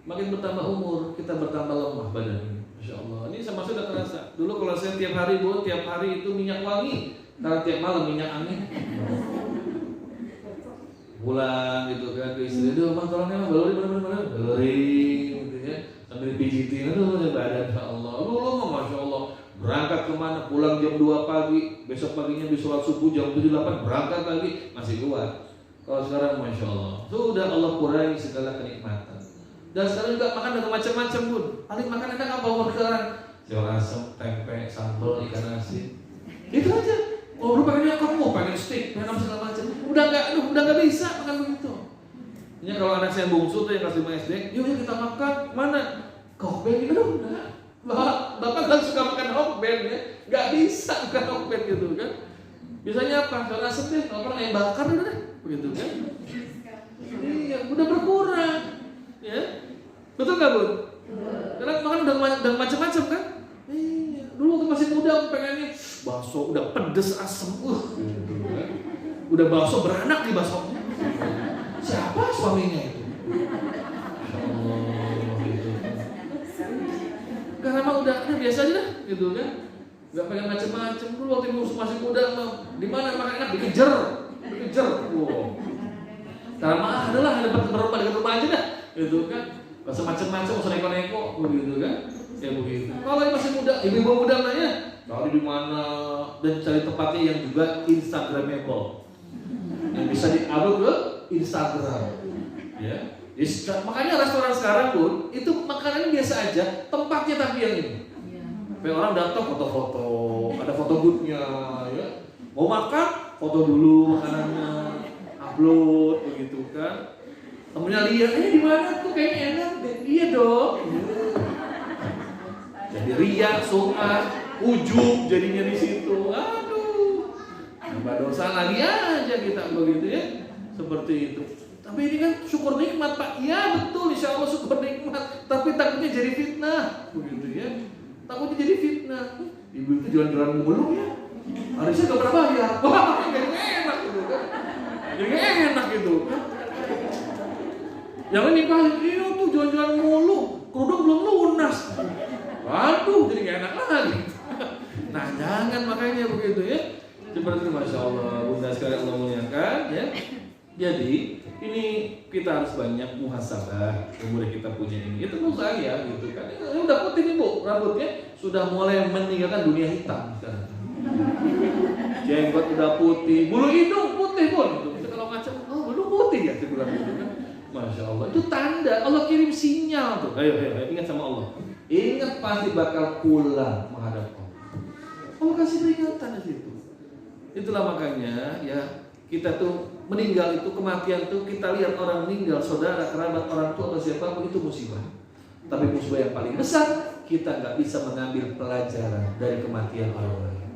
Makin bertambah umur, kita bertambah lemah badan. Masya Allah. Ini sama sudah terasa. Dulu kalau saya tiap hari bu, tiap hari itu minyak wangi, karena tiap malam minyak angin. Pulang gitu kan ke istri, aduh bang tolongnya balurin gitu ya, sambil dipijitin, aduh badan Masya Allah, lu Masya Allah, berangkat kemana, pulang jam 2 pagi, besok paginya bisa sholat subuh jam 7-8 berangkat lagi, masih kuat. Kalau sekarang Masya Allah, sudah Allah kurangi segala kenikmatan. Dan sekarang juga makan dengan macam-macam bun, paling makan enak apa umur sekarang? Sayur asam, tempe, sambal, ikan asin, itu aja. Oh, lu pengennya kamu pengen steak, pengen apa segala macam. Udah nggak bisa makan begitu. Ini kalau anak saya bungsu tuh yang kelas 5 SD, yuk kita makan mana? Hokben gitu udah. Bapak kan suka makan hokben ya, nggak bisa makan hokben gitu kan. Biasanya apa? Kalau asem deh, kalau orang ayam bakar udah deh, begitu kan? Iya, udah berkurang, ya. Betul nggak bun? Karena makan udah macam-macam kan? Iya. Dulu waktu masih muda pengennya bakso udah pedes asem, gitu kan? Udah bakso beranak di baksonya. Siapa suaminya itu? Allah, gitu. Karena emang udah biasa aja dah, gitu kan? Gak pengen macam-macam. Dulu waktu masih muda, di mana makan enak dikejar. Wow. Karena adalah ada berubah dekat rumah aja dah, gitu kan? Gak semacam-macam, usah neko-neko, begitu kan? Ya begitu. Kalau yang masih muda, ibu-ibu muda nanya, cari di mana dan cari tempatnya yang juga instagramable, yang bisa di-upload ke Instagram, ya. Makanya restoran sekarang pun itu makanannya biasa aja, tempatnya tapi yang ini. Kayak orang datang foto-foto, ada foto bootnya, ya. Mau makan, foto dulu makanannya, upload begitu kan. Temennya lihat, di mana tuh kayaknya enak deh, iya dong. Jadi riak, sum'ah, ujub jadinya di situ. Aduh, nambah dosa lagi aja kita begitu ya, seperti itu. Tapi ini kan syukur nikmat Pak. Ya betul, insya Allah syukur nikmat. Tapi takutnya jadi fitnah, begitu ya. Takutnya jadi fitnah. Ibu itu jualan-jualan mulu ya. Harusnya gak pernah bayar. Wah, jadi enak gitu kan. Jadi enak gitu kan. Yang ini kan, iya tuh jualan-jualan mulu, kerudung belum lunas. Waduh, jadi gak enak lagi. Nah, jangan makanya begitu ya. Seperti itu, Masya Allah, Bunda sekalian Allah muliakan ya. Jadi, ini kita harus banyak muhasabah umur kita punya ini. Itu menurut saya gitu kan. Ini udah putih nih Bu, rambutnya sudah mulai meninggalkan dunia hitam sekarang. Jenggot udah putih, bulu hidung putih pun. Gitu. Kalau ngaca, oh bulu putih ya, gitu kan. Masya Allah, itu tanda Allah kirim sinyal tuh. Ayo, ingat sama Allah. Ingat pasti bakal pulang menghadap Allah. Allah kasih peringatan di situ. Itulah makanya ya kita tuh meninggal itu, kematian tuh kita lihat orang meninggal, saudara, kerabat, orang tua atau siapapun itu musibah. Tapi musibah yang paling besar kita nggak bisa mengambil pelajaran dari kematian orang lain.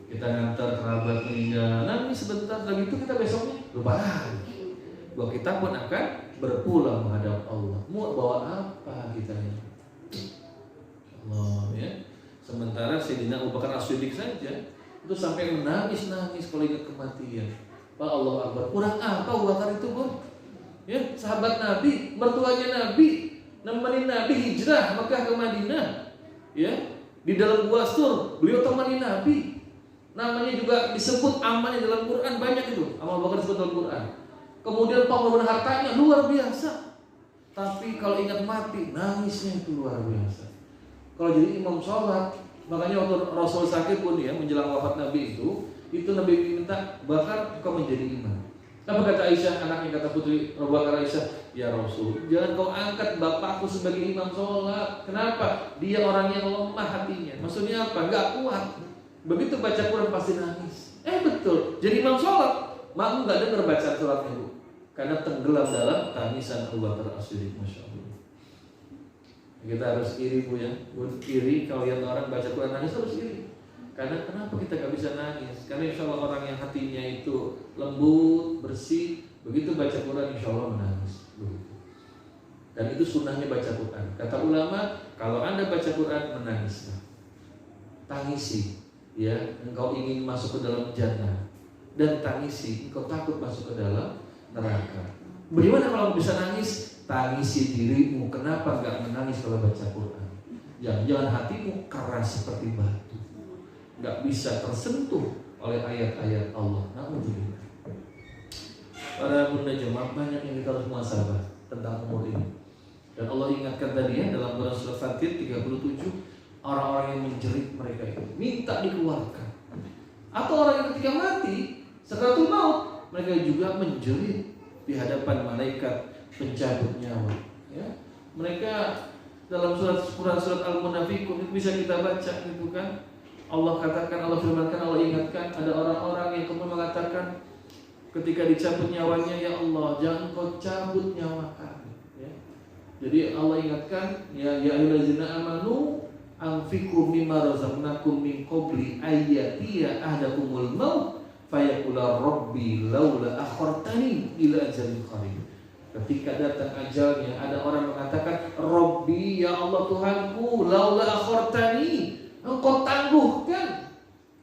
Kita ngantar kerabat meninggal, nanti sebentar lagi itu kita besoknya lupa lagi. Bahwa kita pun akan berpulang menghadap Allah. Mau bawa apa kita ini? Allah ya. Sementara Sayyidina Abu Bakar As-Siddiq saja itu sampai menangis-nangis kalau ingat kematian. Pak Allah Akbar. Kurang apa Abu Bakar itu, Bun? Ya, sahabat Nabi, mertuanya Nabi, nemenin Nabi hijrah Mekah ke Madinah. Ya, di dalam Gua Sur beliau temani Nabi. Namanya juga disebut amalnya dalam Quran, banyak itu amal bakar disebut dalam Quran. Kemudian pengorbanan hartanya luar biasa. Tapi kalau ingat mati, nangisnya itu luar biasa. Kalau jadi imam sholat, makanya waktu Rasul sakit pun ya menjelang wafat Nabi itu Nabi minta, Bakar kau menjadi imam. Apa kata Aisyah, anaknya, kata putri Abu Bakar Aisyah, ya Rasul, jangan kau angkat bapakku sebagai imam sholat. Kenapa? Dia orang yang lemah hatinya. Maksudnya apa? Gak kuat. Begitu baca Quran pasti nangis. Betul. Jadi imam sholat, makmu gak dengar bacaan sholatnya bu, karena tenggelam dalam tangisan Abu Bakar As-Siddiq. Masya Allah. Kita harus iri bu ya. Iri kalau lihat orang baca Quran nangis harus iri. Karena kenapa kita gak bisa nangis? Karena insya Allah orang yang hatinya itu lembut, bersih, begitu baca Quran insya Allah menangis. Begitu. Dan itu sunnahnya baca Quran. Kata ulama, kalau anda baca Quran menangislah, tangisi. Ya, engkau ingin masuk ke dalam jannah, dan tangisi engkau takut masuk ke dalam neraka. Bagaimana kalau bisa nangis? Tangisi dirimu. Kenapa enggak menangis kalau baca Quran? Jangan hatimu keras seperti batu, enggak bisa tersentuh oleh ayat-ayat Allah. Namun para bunda jemaah, banyak yang kita harus muhasabah tentang umur ini. Dan Allah ingatkan tadi ya dalam Surah Fatir 37, orang-orang yang menjerit mereka itu minta dikeluarkan. Atau orang yang ketika mati sakaratul maut, mereka juga menjerit di hadapan malaikat pencabut nyawa. Ya, mereka dalam surat Al-Munafiqun itu bisa kita baca gitu kan. Allah katakan, Allah firmankan, Allah ingatkan, ada orang-orang yang kemudian mengatakan ketika dicabut nyawanya, ya Allah jangan kau cabut nyawa kami. Ya. Jadi Allah ingatkan, ya ayyuhallazina amanu anfiqu mimma razaqnakum min qabli ayyatiya ahdakumul maut fayaqula rabbi laula akhartani ila ajalin qarib. Ketika datang ajalnya, ada orang mengatakan, Rabbi, ya Allah Tuhanku, laula akhartani, engkau tangguhkan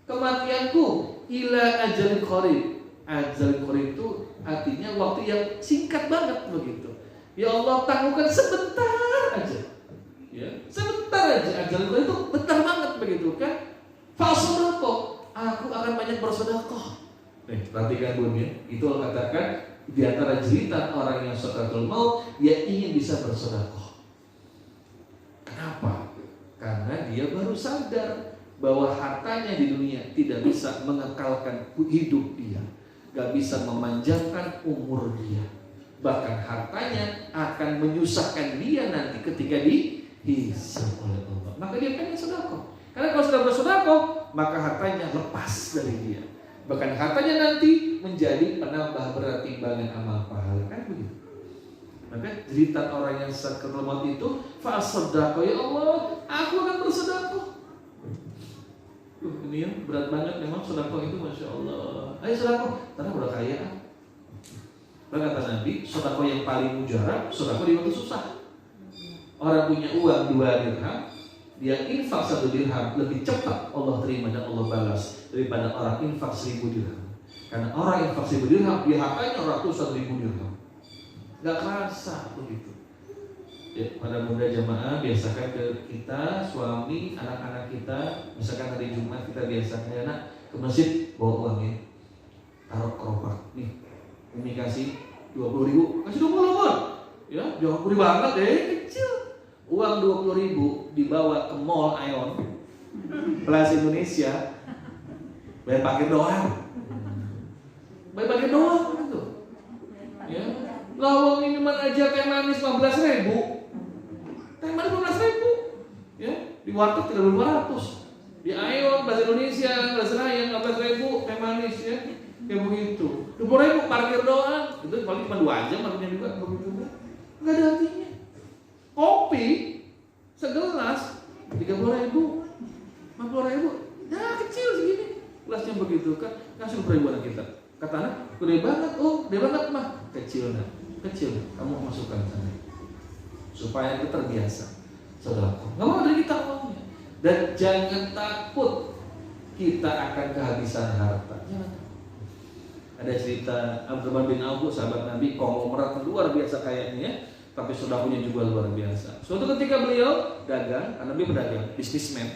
kematianku ila ajalin qarib. Ajalin qarib itu artinya waktu yang singkat banget begitu. Ya Allah, tangguhkan sebentar aja. Ya, sebentar aja, ajal itu bentar banget begitu kan. Fasodakoh, aku akan banyak bersedekah. Perhatikan bun ya, itu Allah katakan di antara cerita orang yang sakaratul maut, dia ingin bisa bersedekah. Kenapa? Karena dia baru sadar bahwa hartanya di dunia tidak bisa mengekalkan hidup dia, gak bisa memanjangkan umur dia. Bahkan hartanya akan menyusahkan dia nanti ketika dihisab oleh Allah. Maka dia pengen sedekah. Karena kalau sudah bersedekah, maka hartanya lepas dari dia. Bahkan hartanya nanti menjadi penambah berat timbangan amal pahala. Kan begitu. Maka cerita orang yang sakaratul maut itu, fasadaqah, ya Allah, aku akan bersedekah. Ini ya berat banget memang sedekah itu, masya Allah. Ayo sedekah, karena udah kaya. Kata Nabi, sedekah yang paling mujarab, sedekah di waktu susah. Orang punya uang 2 dirham, dia infak 1 dirham, lebih cepat Allah terima dan Allah balas daripada orang infak 1000 dirham. Karena orang infak 1000 dirham, dia hartanya ratusan ribu dirham. Gak kerasa begitu. Ya, pada bunda jamaah, biasakan ke kita, suami, anak-anak kita, misalkan hari Jumat kita biasakan anak ke masjid bawa uang ya, taruh keropak nih, Umi kasih 20.000, kasih 20.000 ya, jangan beri banget deh, kecil. Uang 20.000 dibawa ke mall Aeon Plaza Indonesia, bayar parkir doang. Bayar parkir doang gitu. Ya. Lawang minuman aja teh manis 15.000. Teh manis 15.000. Ya, di warteg 3.200. Di Aeon Plaza Indonesia, Plaza Senayan 15.000 teh manis ya. Kayak begitu. 20.000 parkir doang. Itu paling cuma 2 jam parkirnya juga begitu. Enggak ada artinya. Kopi segelas 30.000, 50.000, ya kecil segini gelasnya begitu kan, kasih 10.000 anak kita. Kata anak, gede banget, oh gede banget mah, kecil, kamu masukkan sana supaya kita terbiasa. Saudara, nggak mau dari kita uangnya, dan jangan takut kita akan kehabisan harta. Jangan. Ada cerita Abdurrahman bin Auf, sahabat Nabi, konglomerat luar biasa kayaknya ya. tapi sedekahnya juga luar biasa. Suatu ketika beliau dagang, karena dia berdagang, bisnismen.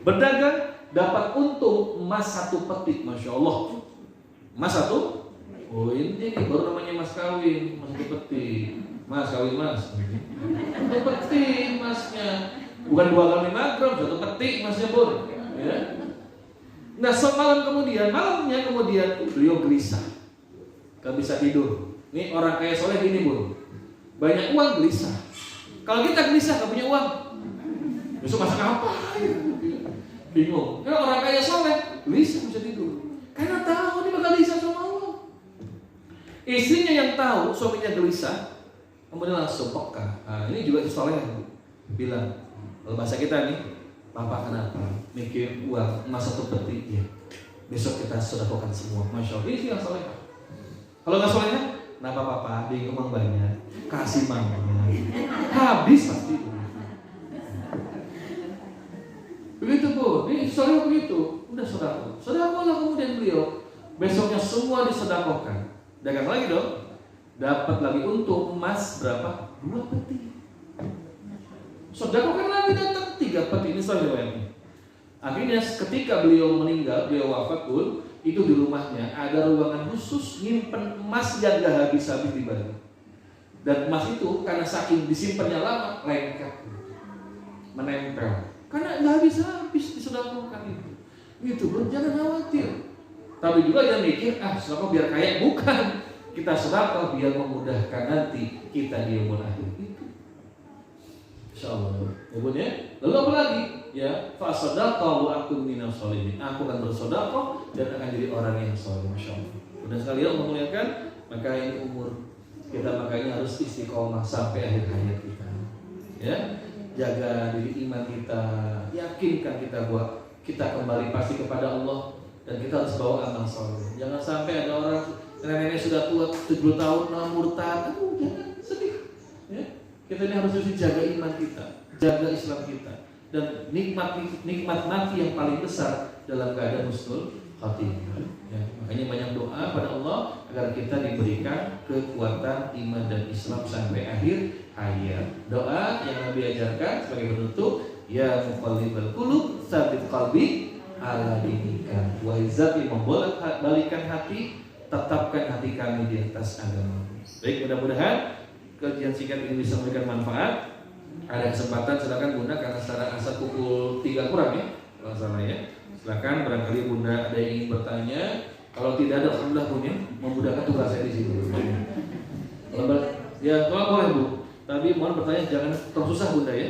Berdagang dapat untung emas 1 petik, masya Allah. Emas 1? Oh ini baru namanya mas kawin, emas 1 petik. Mas kawin mas, 1 petik emasnya, bukan 2 kali 5 gram, 1 petik emasnya pun. Ya. Nah malamnya kemudian beliau gelisah, gak bisa tidur. Ini orang kaya soleh gini bun, banyak uang gelisah. Kalau kita gelisah gak punya uang, besok masak apa? Bingung. Kalau orang kaya soleh gelisah bisa tidur, karena tahu dia bakal gelisah sama Allah. Istrinya yang tahu suaminya gelisah, kemudian langsung peka. Nah, ini juga soleh bilang, kalau bahasa kita nih, Bapak kenapa mikir uang emas 1 petik ya? Besok kita sedekahkan semua. Masya Allah, ini yang soleh. Kalau nggak soleh, kenapa Papa bingung uang banyak? Kasih mamanya, habis pasti. Begitu Bu, ini soleh begitu. Udah sedekah, sedekahlah kemudian beliau. Besoknya semua disedekahkan. Dagang lagi dong, dapat lagi untung emas berapa? 2 petik. Sedekahkan lagi datang 3 petik, ini soleh. Akhirnya ketika beliau meninggal, beliau wafat pun, itu di rumahnya ada ruangan khusus nyimpen emas yang gak habis-habis dibagi. Dan emas itu karena saking disimpannya lama, lengket, menempel. Karena gak habis-habis disedekahkan itu. Gitu bro, jangan khawatir. Tapi juga jangan mikir, sedekah biar kaya, bukan. Kita sedekah biar memudahkan nanti kita di umur akhir. Insyaallah. Ya. Lalu apa lagi? Ya, fa sadaqah wa akum minas sholihin. Aku akan bersedekah dan akan jadi orang yang saleh, masyaallah. Sudah sekalian memuliakan, maka ini umur kita makanya harus istiqomah sampai akhir hayat kita. Ya, jaga diri iman kita, yakinkan kita bahwa kita kembali pasti kepada Allah dan kita harus bawa amal saleh. Jangan sampai ada orang nenek-nenek sudah tua 70 tahun murtad, jangan sedih. Ya. Kita ini harus jaga iman kita, jaga Islam kita, dan nikmat mati yang paling besar dalam keadaan husnul khatimah. Ya, makanya banyak doa pada Allah agar kita diberikan kekuatan iman dan Islam sampai akhir hayat. Doa yang Nabi ajarkan sebagai penutup, ya muqallibal qulub tsabit qalbi ala dinika. Wahai zat yang membolak-balikan hati, tetapkan hati kami di atas agama. Baik, mudah-mudahan kajian singkat ini bisa memberikan manfaat. Ada kesempatan silakan Bunda, karena secara asal pukul 3 kurang ya, kalau salah ya. Silakan barangkali Bunda ada yang ingin bertanya. Kalau tidak ada, alhamdulillah Bunda memudahkan tugas saya di sini. Kalau boleh Bu. Tapi mohon bertanya jangan terlalu susah Bunda ya.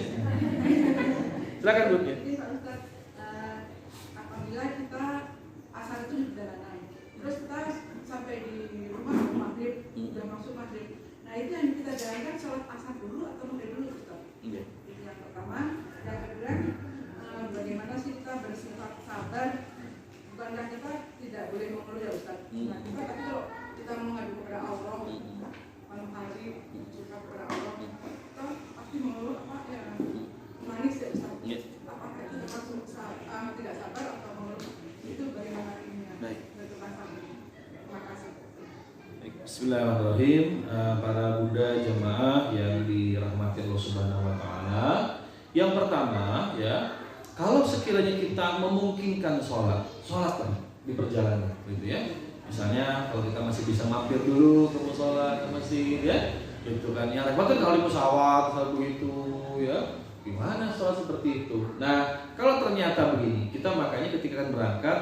Silakan Bunda. Apabila kita asal itu di perjalanan, terus kita sampai di rumah maghrib, sudah masuk maghrib. Nah itu yang kita jalankan sholat asar dulu atau maghrib dulu Ustaz? Iya. Itu yang pertama. Yang kedua, bagaimana sih kita bersifat sabar? Bukankah kita tidak boleh mengeluh ya Ustaz? Nah kita tapi kalau kita mengadu kepada Allah malam hari juga kepada Allah, kita pasti mengeluh apa ya manis ya Ustaz? Apakah itu termasuk tidak sabar atau mengeluh? Itu bagaimana ini? Baik. Terima kasih. Bismillahirrahmanirrahim. Para Bunda jemaah yang dirahmati Allah Subhanahu wa taala. Yang pertama ya, kalau sekiranya kita memungkinkan sholat di perjalanan gitu ya. Misalnya kalau kita masih bisa mampir dulu ke mushola, ke masjid ya, gitu kan. Yang repot kan kalau di pesawat satu itu ya. Gimana sholat seperti itu? Nah, kalau ternyata begini, kita makanya ketika akan berangkat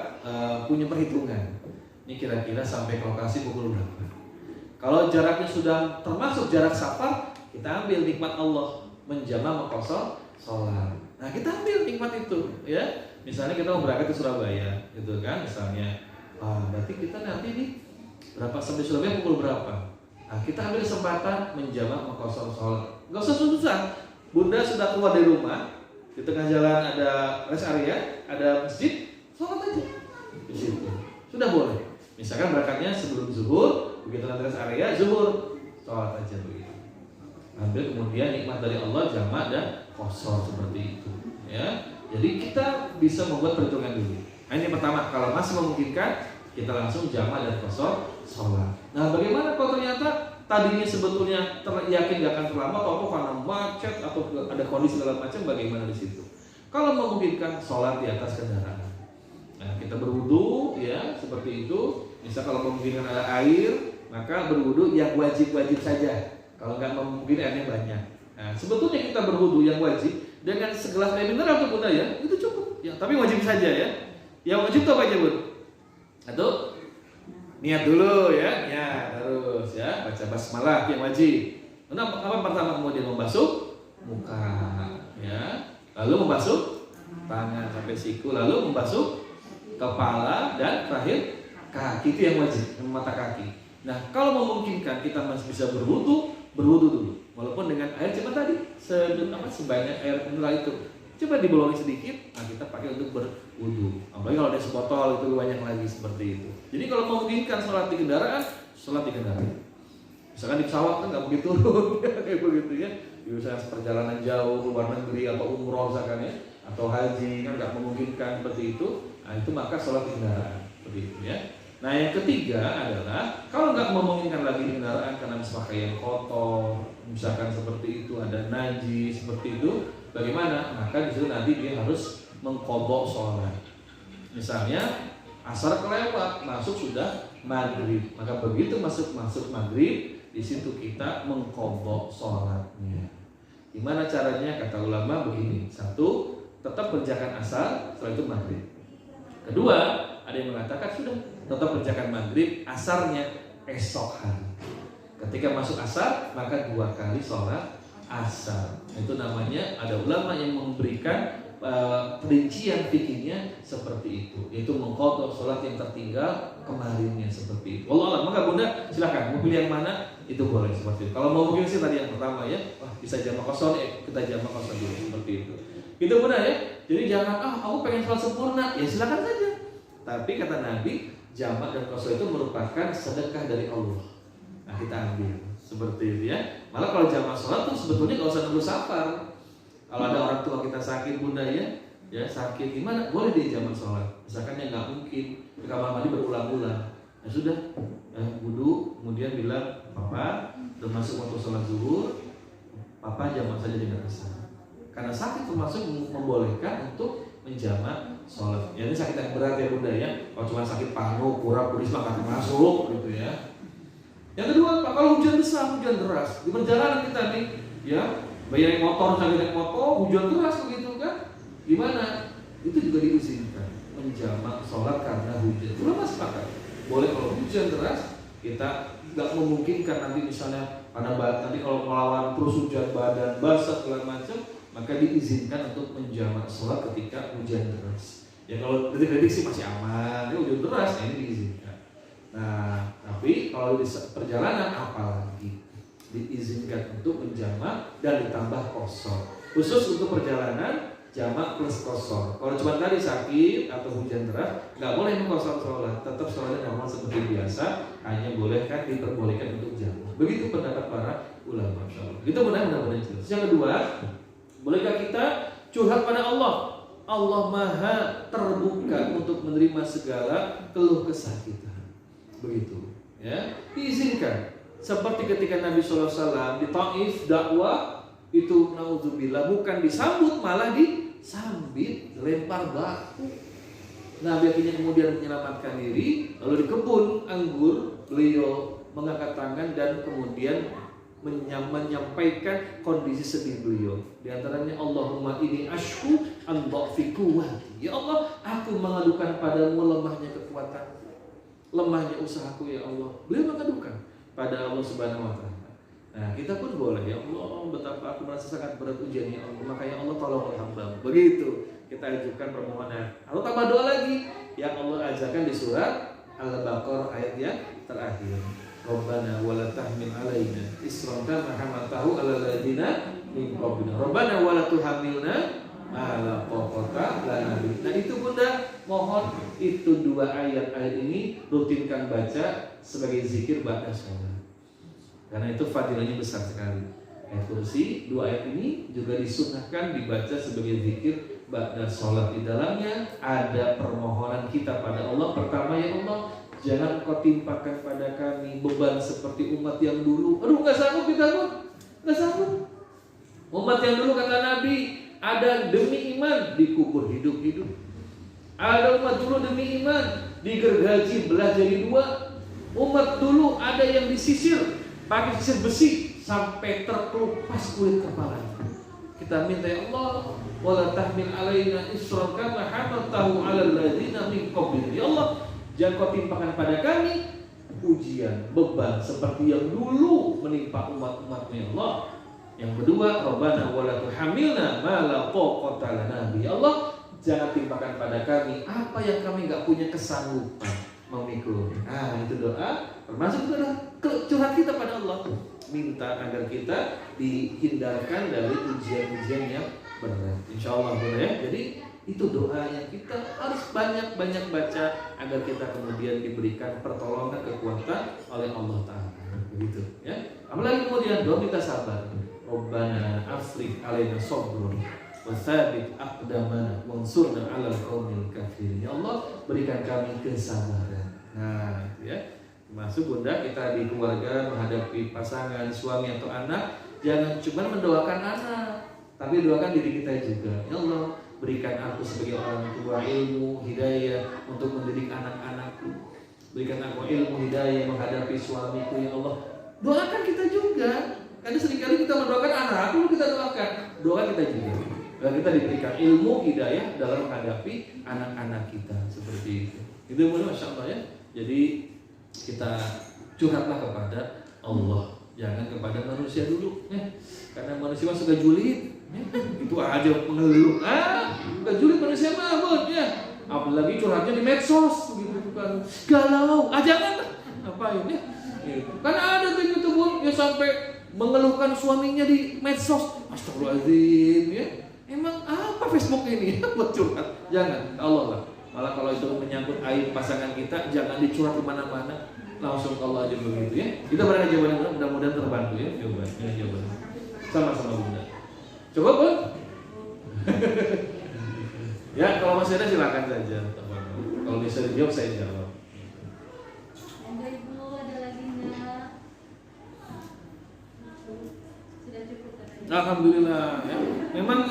punya perhitungan. Ini kira-kira sampai ke lokasi pukul berapa? Kalau jaraknya sudah termasuk jarak safar, kita ambil nikmat Allah menjama mengkosor sholat. Nah kita ambil nikmat itu, ya. Misalnya kita mau berangkat ke Surabaya, gitu kan? Misalnya, berarti kita nanti nih berapa sampai Surabaya pukul berapa? Nah kita ambil kesempatan menjama mengkosor sholat. Gak usah susah. Bunda sudah keluar dari rumah, di tengah jalan ada rest area, ada masjid, sholat aja di situ. Sudah boleh. Misalkan berangkatnya sebelum zuhur, begitu nanti rest area zuhur, sholat aja begitu. Ambil kemudian nikmat dari Allah jamak dan kosor seperti itu. Ya, jadi kita bisa membuat perhitungan dulu. Nah, ini pertama, kalau masih memungkinkan, kita langsung jamak dan kosor sholat. Nah, bagaimana kalau ternyata tadinya sebetulnya yakin gak akan terlambat atau karena macet atau ada kondisi segala macam, bagaimana di situ? Kalau memungkinkan sholat di atas kendaraan. Nah, kita berwudu ya seperti itu. Misal kalau memungkinkan ada air, maka berwudu yang wajib-wajib saja. Kalau nggak memungkinkan airnya banyak. Nah, sebetulnya kita berwudu yang wajib dengan segelas air mineral atau bunda ya, itu cukup. Ya, tapi wajib saja ya. Yang wajib itu apa aja, Bun? Atau niat dulu ya, terus ya baca basmalah yang wajib. Kenapa? Apa pertama kemudian membasuh muka, ya, lalu membasuh tangan sampai siku, lalu membasuh kepala dan terakhir kaki, itu yang wajib, mata kaki. Nah, kalau memungkinkan kita masih bisa berwudu dulu, walaupun dengan air cuma tadi sebanyak air mineral itu. Coba dibolongi sedikit, nah kita pakai untuk berwudu. Apalagi kalau ada sebotol itu banyak lagi seperti itu. Jadi kalau memungkinkan sholat di kendaraan, sholat di kendaraan. Misalkan di pesawat kan nggak begitu turun, kayak begitu ya. Misalnya perjalanan jauh ke luar negeri atau umroh misalkan ya, atau haji kan nggak memungkinkan seperti itu. Nah itu maka sholat di kendaraan seperti itu ya. Nah yang ketiga adalah kalau nggak memungkinkan lagi di kendaraan karena pakaian kotor, misalkan seperti itu ada najis seperti itu, bagaimana? Maka disitu nanti dia harus mengqadha sholat. Misalnya asar kelewat, masuk sudah maghrib, maka begitu masuk maghrib, di situ kita mengqadha sholatnya. Gimana caranya? Kata ulama begini: satu, tetap kerjakan asar, setelah itu maghrib. Kedua, ada yang mengatakan sudah tetap kerjakan maghrib, asarnya esok hari. Ketika masuk asar, maka 2 kali sholat asar. Itu namanya, ada ulama yang memberikan perincian fikihnya seperti itu, yaitu mengqadha sholat yang tertinggal kemarinnya seperti itu. Wallahu a'lam. Maka Bunda silakan mau pilih yang mana, itu boleh seperti itu. Kalau mau mungkin sih tadi yang pertama ya, bisa jamak qasar, kita jamak qasar dulu seperti itu. Itu Bunda ya. Jadi jangan aku pengen sholat sempurna, ya silakan saja. Tapi kata Nabi, jamak dan qasar itu merupakan sedekah dari Allah. Nah kita ambil seperti itu ya. Malah kalau jamak sholat tuh sebetulnya gak usah nunggu safar. Kalau ada orang tua kita sakit Bunda ya sakit gimana, boleh dia jamak sholat. Misalkan yang nggak mungkin ke kamar mandi berulang-ulang, ya sudah, wudu kemudian bilang papa udah masuk waktu sholat zuhur, papa jamak saja dengan asar. Karena sakit termasuk membolehkan untuk menjamak sholat. Ya ini sakit yang berat ya Bunda ya. Kalau cuma sakit paru, kurap, kuris maka masuk gitu ya. Yang kedua, Pak, kalau hujan besar, hujan deras di perjalanan kita nih, ya bayar motor sambil naik motor, hujan deras begitu kan? Gimana? Itu juga diizinkan menjamak sholat karena hujan. Ulama sepakat. Boleh kalau hujan deras, kita nggak memungkinkan nanti misalnya karena nanti kalau melawan terus hujan badan basah segala macam, maka diizinkan untuk menjamak sholat ketika hujan deras. Ya kalau detik-detik sih masih aman, ya hujan deras ini diizinkan. Nah, tapi kalau di perjalanan apalagi diizinkan untuk menjamak dan ditambah qasar. Khusus untuk perjalanan jamak plus qasar. Kalau cuma tadi sakit atau hujan deras, nggak boleh mengqasar sholat. Tetap sholatnya normal seperti biasa, hanya bolehkan diperbolehkan untuk jamak. Begitu pendapat para ulama. Itu benar-benar jelas. Yang kedua, bolehkah kita curhat pada Allah? Allah Maha terbuka untuk menerima segala keluh kesah kita. Begitu, ya, diizinkan. Seperti ketika Nabi SAW di Taif dakwah itu, naudzubillah, bukan disambut malah disambit, lempar batu. Nabi akhirnya kemudian menyelamatkan diri, lalu di kebun anggur beliau mengangkat tangan dan kemudian menyampaikan kondisi sedih beliau. Di antaranya, Allahumma ini ashku an dha'fi quwwati. Ya Allah, aku mengadukan padamu lemahnya kekuatan, lemahnya usahaku ya Allah. Beliau mengadukan pada Allah Subhanahu wa taala. Nah, kita pun boleh, ya Allah, betapa aku merasa sangat berat ujian ya Allah, maka ya Allah tolonglah hamba. Begitu kita ajukan permohonan. Atau tambah doa lagi yang Allah ajarkan di surat Al-Baqarah ayat yang terakhir. Rabbana wa la tahmil alaina isran kama hamaltahu 'alal ladzina min qablina. Rabbana wa la tuhammilna ma la taqata lana. Nah itu Bunda, mohon itu 2 ayat ini rutinkan baca sebagai zikir ba'da sholat. Karena itu fadilahnya besar sekali. Ayat kursi 2 ayat ini juga disunnahkan dibaca sebagai zikir ba'da sholat. Di dalamnya ada permohonan kita pada Allah. Pertama, ya Allah, Jangan kau timpakan pada kami beban seperti umat yang dulu. Aduh, nggak sanggup kita pun, nggak sanggup. Umat yang dulu kata Nabi, ada demi iman dikubur hidup-hidup. Ada umat dulu demi iman digergaji belah jadi dua. Umat dulu ada yang disisir pakai sisir besi sampai terkelupas kulit kepalanya. Kita minta ya Allah, wala tahmil alaina isran kama hamaltahu 'alal ladzina min qablina. Ya Allah, jangan kau timpakan pada kami ujian, beban seperti yang dulu menimpa umat-umatmu ya Allah. Yang kedua, Rabbana wala tuhamilna ma la taqata lana bi. Ya Allah, jangan timpakan pada kami apa yang kami enggak punya kesanggupan memikul. Itu doa termasuk itu adalah curhat kita pada Allah. Minta agar kita dihindarkan dari ujian-ujian yang berat. Insya Allah boleh ya. Jadi itu doa yang kita harus banyak-banyak baca agar kita kemudian diberikan pertolongan kekuatan oleh Allah Ta'ala. Begitu ya. Apalagi kemudian doa kita sabar. Rabbana afriq alaina sabrun wa tsabbit aqdamana wansurna 'alal qaumil kafirin. Ya Allah, berikan kami kesabaran. Nah, itu ya. Masuk bunda kita di keluarga menghadapi pasangan, suami atau anak, jangan cuma mendoakan anak, tapi doakan diri kita juga. Ya Allah, berikan aku sebagai orang tua ilmu, hidayah untuk mendidik anak-anakku. Berikan aku ilmu, hidayah menghadapi suamiku. Ya Allah, doakan kita juga. Karena seringkali kita mendoakan anak, lalu kita doakan, doa kita juga. Dan kita diberikan ilmu, hidayah dalam menghadapi anak-anak kita seperti itu. Itu mulai Masya Allah ya. Jadi kita curhatlah kepada Allah, jangan kepada manusia dulu ya. Karena manusia suka julid ya. Itu aja mengeluh, suka julid manusia mah bos ya. Apalagi curhatnya di medsos gitu kan, galau, jangan ngapain ya gitu. Karena ada tuh gitu bun ya sampai mengeluhkan suaminya di medsos. Astagfirullahaladzim ya. Emang apa Facebook ini buat curhat? Jangan, Allah lah. Malah kalau itu menyangkut aib pasangan kita, jangan dicurhat kemana-mana, langsung ke Allah aja begitu ya. Kita berada jawabannya, mudah-mudahan terbantu ya jawabannya. Sama-sama bunda. Coba bun. Ya kalau masih ada silakan saja. Kalau bisa dijawab saya jawab. Ada ibu, ada lagi nggak? Sudah cukup katanya. Alhamdulillah ya. Memang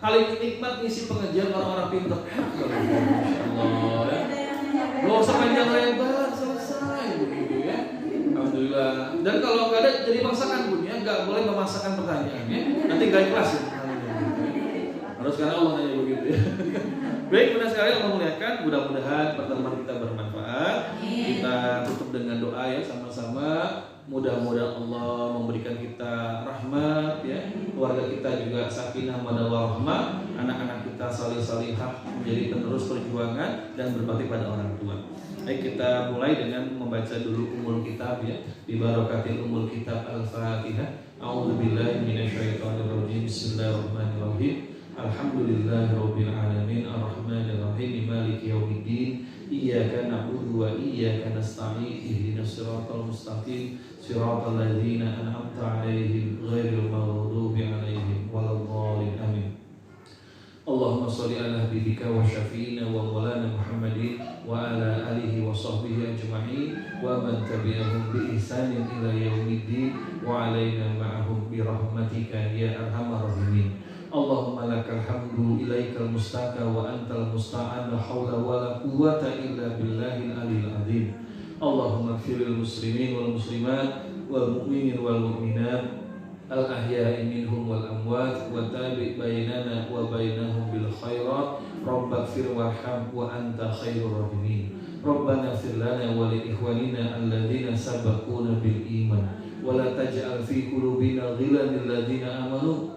paling nikmat ngisi pengajian orang-orang pintar. Allah ya. Gak usah panjang lebar, selesai begitu ya. Alhamdulillah. Dan kalau nggak ada jadi paksakan bun ya, nggak boleh memaksakan pertanyaan ya. Nanti gak ikhlas ya. Harus karena Allah nanya begitu ya. Baik, benar sekali Allah muliakan. Mudah-mudahan pertemuan kita bermanfaat. Kita tutup dengan doa ya sama-sama. Mudah-mudahan Allah memberikan kita rahmat ya, keluarga kita juga sakinah mawaddah warahmah, anak-anak kita salih-salihah menjadi penerus perjuangan dan berbakti pada orang tua. Baik, kita mulai dengan membaca dulu Ummul Kitab ya. Bi barakatil Ummul Kitab Al-Fatihah. A'udzubillahi minasyaitonirrajim. Bismillahirrahmanirrahim. Alhamdulillahirabbil alamin arrahmanir rahim maliki yaumiddin. Iyyaka na'budu wa iyyaka nasta'in. Ihdinas siratal mustaqim. Siratal ladzina an'amta 'alaihim ghairil maghdubi 'alaihim waladdallin. Amin. Allahumma shalli ala habibika wa syafi'ina wa maulana Muhammadin wa ala alihi wa sahbihi ajma'in wa man tabi'ahum bi ihsanin ila yaumiddin wa alaina ma'ahum bi rahmatika ya arhamar rahimin. Allahumma lakal hamdu ilaikal mustaka wa antal musta'an la haula wa la quwwata illa billahil aliyil azim. Allahumma firil muslimin wal muslimat wal mu'minin wal mu'minat al ahya'i minhum wal amwat wa tabi' bainana wa bainahum bil khairat. Rabbaghfir warham wa anta khairur rahimin. Rabbana ighfir lana wa li ikhwanina alladhina sabaquna bil iman wa la taj'al fi qulubina ghillan lil ladzina amanu.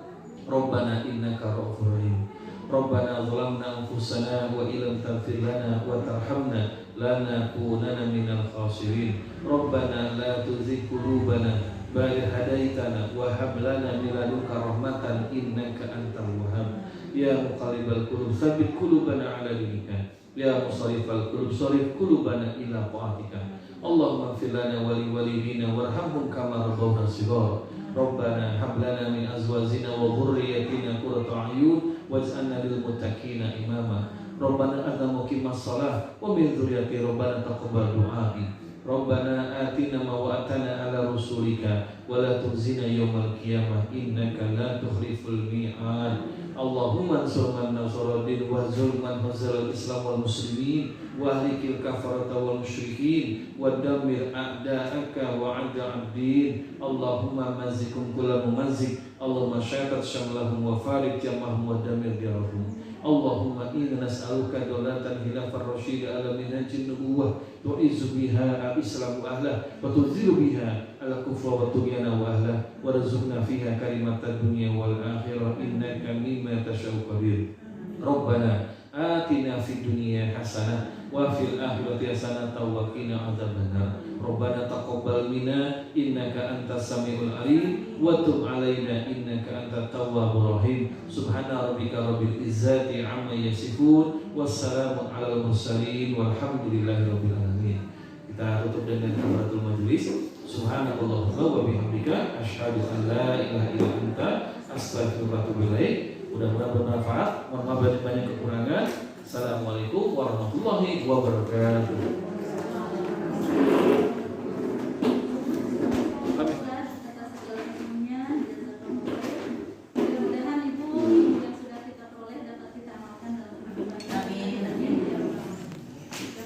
Rabbana innaka ra'ufur rahim. Rabbana zalamna anfusana wa illam taghfir lana wa tarhamna lanakunanna minal khasirin. Rabbana la tuzigh qulubana ba'da hadaitana wa hab lana min ladunka rahmatan innaka antal wahhab. Ya muqallibal qulub tsabbit qulubana 'ala dinika. Ya musarrifal qulub sarrif qulubana ila ta'atika. Allahumma ighfir lana wa li walidina warhamhum kama rabbawna shighara. Rabbana hab lana min azwajina wa dhurriyyatina qurrata a'yun waj'alna lil muttaqina imama. Rabbana anta muqimas shalah wa min dzurriyyati Rabbana taqabbal du'ai. Rabbana atina ma wa'atana ala rusulika wa la tukhzina yawmal qiyamah innaka la tukhliful mi'ad. Allahumma ansur man nasara din wa zul man hazal islam wal muslimin wa ahlikil kafarata wal musyrikin wa dammir a'da'aka wa a'da'ad din. Allahumma mazzikum kulla mumazzik. Allahumma syatat syamlahum wa farik jamahum wa dammir dirahum. Allahumma inna nas'aluka dawlatan khilafar rasyid ala minhajin nubuwah tu'izu biha al-islam wa ahlah wa tuzilu biha al-kufra wa tughyan wa ahlah wa rizqna fiha kalimatad dunya wal akhirah innaka mimma tasha'u qadir. Rabbana atina fid dunya hasanah wa fil akhirati hasanah wa qina adzabannar. Rabbana taqabbal minna innaka antas samiul alim wa tub alaina innaka antat tawwabur rahim. Subhana rabbika rabbil izzati amma yasifun wassalamun alal mursalin walhamdulillahi rabbil alamin. Kita tutup dengan kafaratul majelis. Subhanallahumma wa bihamdika asyhadu an la ilaha illa anta astaghfiruka wa atubu ilaik. Mudah-mudahan bermanfaat. Mohon maaf banyak kekurangan. Assalamualaikum warahmatullahi wabarakatuh.